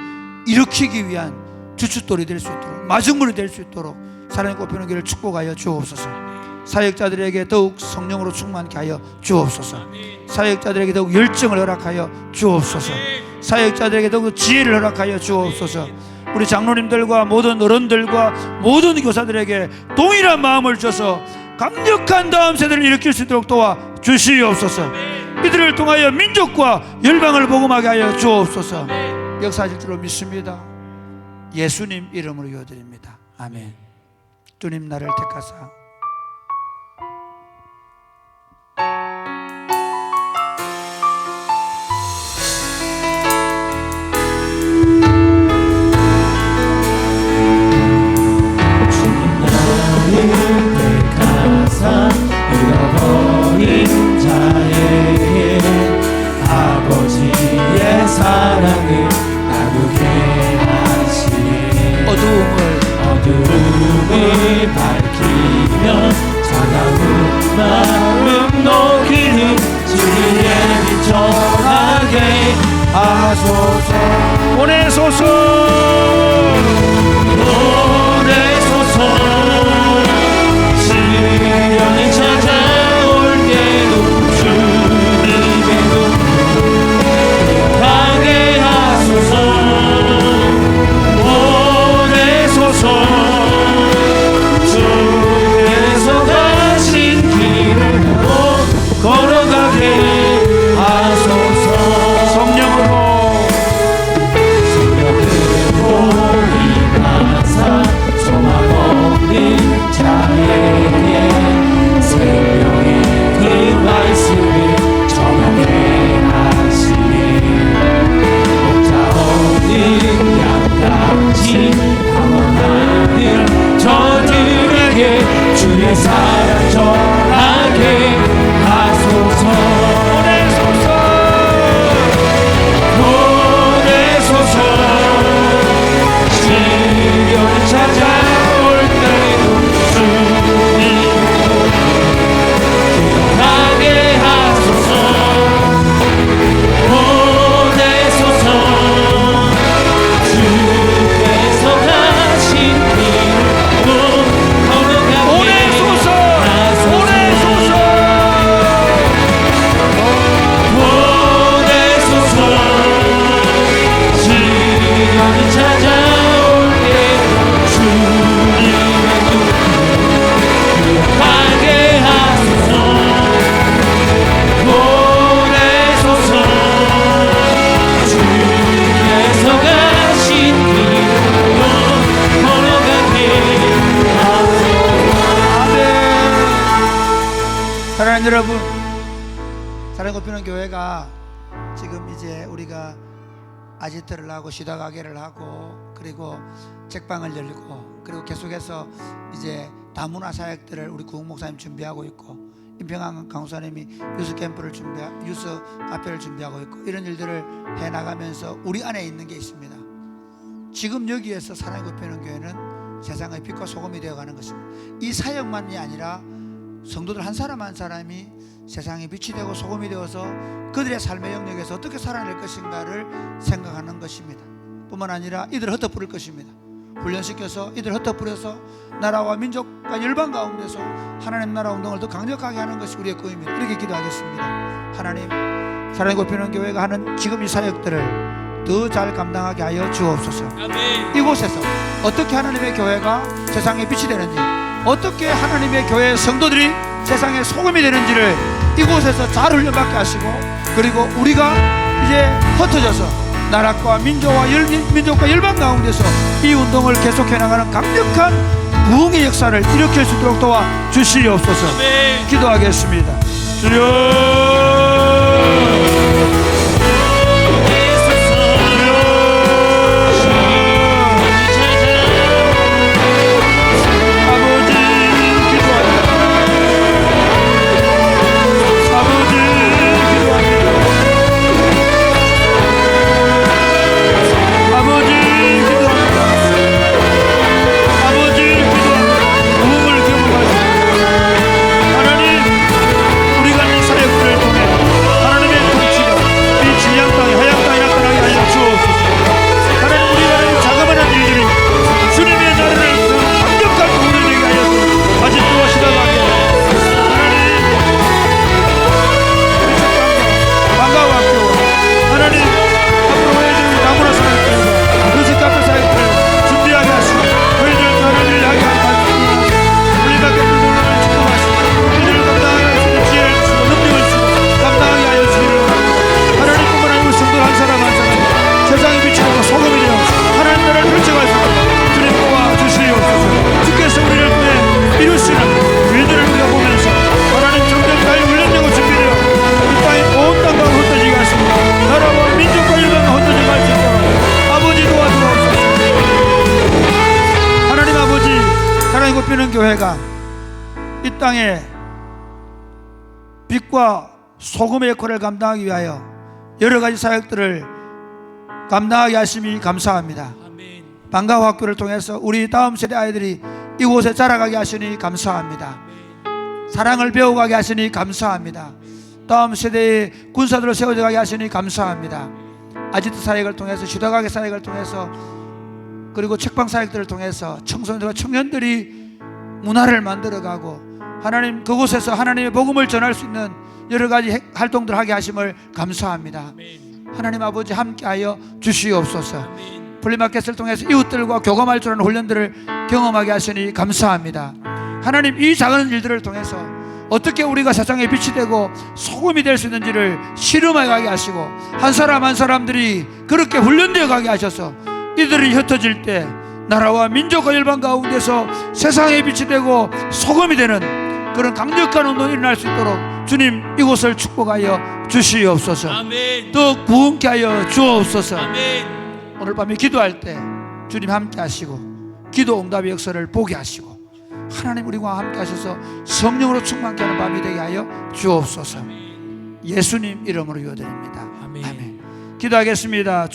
일으키기 위한 주춧돌이 될 수 있도록, 마중물이 될 수 있도록 사랑의 꽃피우는 길을 축복하여 주옵소서. 사역자들에게 더욱 성령으로 충만케 하여 주옵소서. 사역자들에게 더욱 열정을 허락하여 주옵소서. 사역자들에게 더욱 지혜를 허락하여 주옵소서. 우리 장로님들과 모든 어른들과 모든 교사들에게 동일한 마음을 줘서 강력한 다음 세대를 일으킬 수 있도록 도와 주시옵소서. 이들을 통하여 민족과 열방을 복음하게 하여 주옵소서. 역사하실 줄로 믿습니다. 예수님 이름으로 기도드립니다. 아멘. 주님 나를 택하사 잃어버린 자에게 아버지의 사랑을 나누게 하시네. 어두움을 밝히며 차가운 마음 녹이는 주의 빛 전하게 하소서. 보내소서. 보내소서. 주의 사랑 전하게 하소서. 보내소서. 시련을 찾아올 때도 주님 기억하게 하소서. 보내소서. 주께서 가신 길로 걸어가게 보내소서. 보내소서. 보내소서. 시련이 찾아올 때 주님의 눈 기억하게 하소서. 보내소서. 주께서 가신 길로 걸어가게 아멘. 사랑하는 여러분, 사랑 곱히는 교회가 지금 이제 우리가 아지트를 하고 시다가게를 하고 그리고 책방을 열고 그리고 계속해서 이제 다문화 사역들을 우리 구흥 목사님 준비하고 있고 임평환 강사님이 유스 캠프를 유스 카페를 준비하고 있고 이런 일들을 해 나가면서 우리 안에 있는 게 있습니다. 지금 여기에서 사랑이 곱히는 교회는 세상의 빛과 소금이 되어가는 것입니다. 이 사역만이 아니라 성도들 한 사람 한 사람이 세상에 빛이 되고 소금이 되어서 그들의 삶의 영역에서 어떻게 살아낼 것인가를 생각하는 것입니다. 뿐만 아니라 이들을 흩어뿌릴 것입니다. 훈련시켜서 이들을 흩어뿌려서 나라와 민족과 열방 가운데서 하나님 나라 운동을 더 강력하게 하는 것이 우리의 꿈입니다. 이렇게 기도하겠습니다. 하나님, 사랑이 곱히는 교회가 하는 지금 이 사역들을 더 잘 감당하게 하여 주옵소서. 아멘. 이곳에서 어떻게 하나님의 교회가 세상에 빛이 되는지, 어떻게 하나님의 교회의 성도들이 세상에 소금이 되는지를 이곳에서 잘 훈련받게 하시고, 그리고 우리가 이제 흩어져서 나라과 민족과 열방 가운데서 이 운동을 계속해 나가는 강력한 부흥의 역사를 일으킬 수 있도록 도와주시옵소서. 아멘. 기도하겠습니다. 는 교회가 이 땅에 빛과 소금의 역할을 감당하기 위하여 여러 가지 사역들을 감당하게 하심이 감사합니다. 아멘. 방과후 학교를 통해서 우리 다음 세대 아이들이 이곳에 자라가게 하시니 감사합니다. 사랑을 배워가게 하시니 감사합니다. 다음 세대의 군사들을 세워가게 하시니 감사합니다. 아지트 사역을 통해서 시다가게 사역을 통해서 그리고 책방 사역들을 통해서 청소년들과 청년들이 문화를 만들어가고 하나님 그곳에서 하나님의 복음을 전할 수 있는 여러 가지 활동들을 하게 하심을 감사합니다. 하나님 아버지 함께하여 주시옵소서. 플리마켓을 통해서 이웃들과 교감할 줄 아는 훈련들을 경험하게 하시니 감사합니다. 하나님 이 작은 일들을 통해서 어떻게 우리가 세상에 빛이 되고 소금이 될 수 있는지를 실험해 가게 하시고 한 사람 한 사람들이 그렇게 훈련되어 가게 하셔서 이들이 흩어질 때 나라와 민족과 열방 가운데서 세상에 빛이 되고 소금이 되는 그런 강력한 운동이 일어날 수 있도록 주님 이곳을 축복하여 주시옵소서. 아멘. 또 부흥케 하여 주옵소서. 아멘. 오늘 밤에 기도할 때 주님 함께 하시고 기도 응답의 역사를 보게 하시고 하나님 우리와 함께 하셔서 성령으로 충만케 하는 밤이 되게 하여 주옵소서. 예수님 이름으로 기도드립니다. 아멘. 아멘. 기도하겠습니다.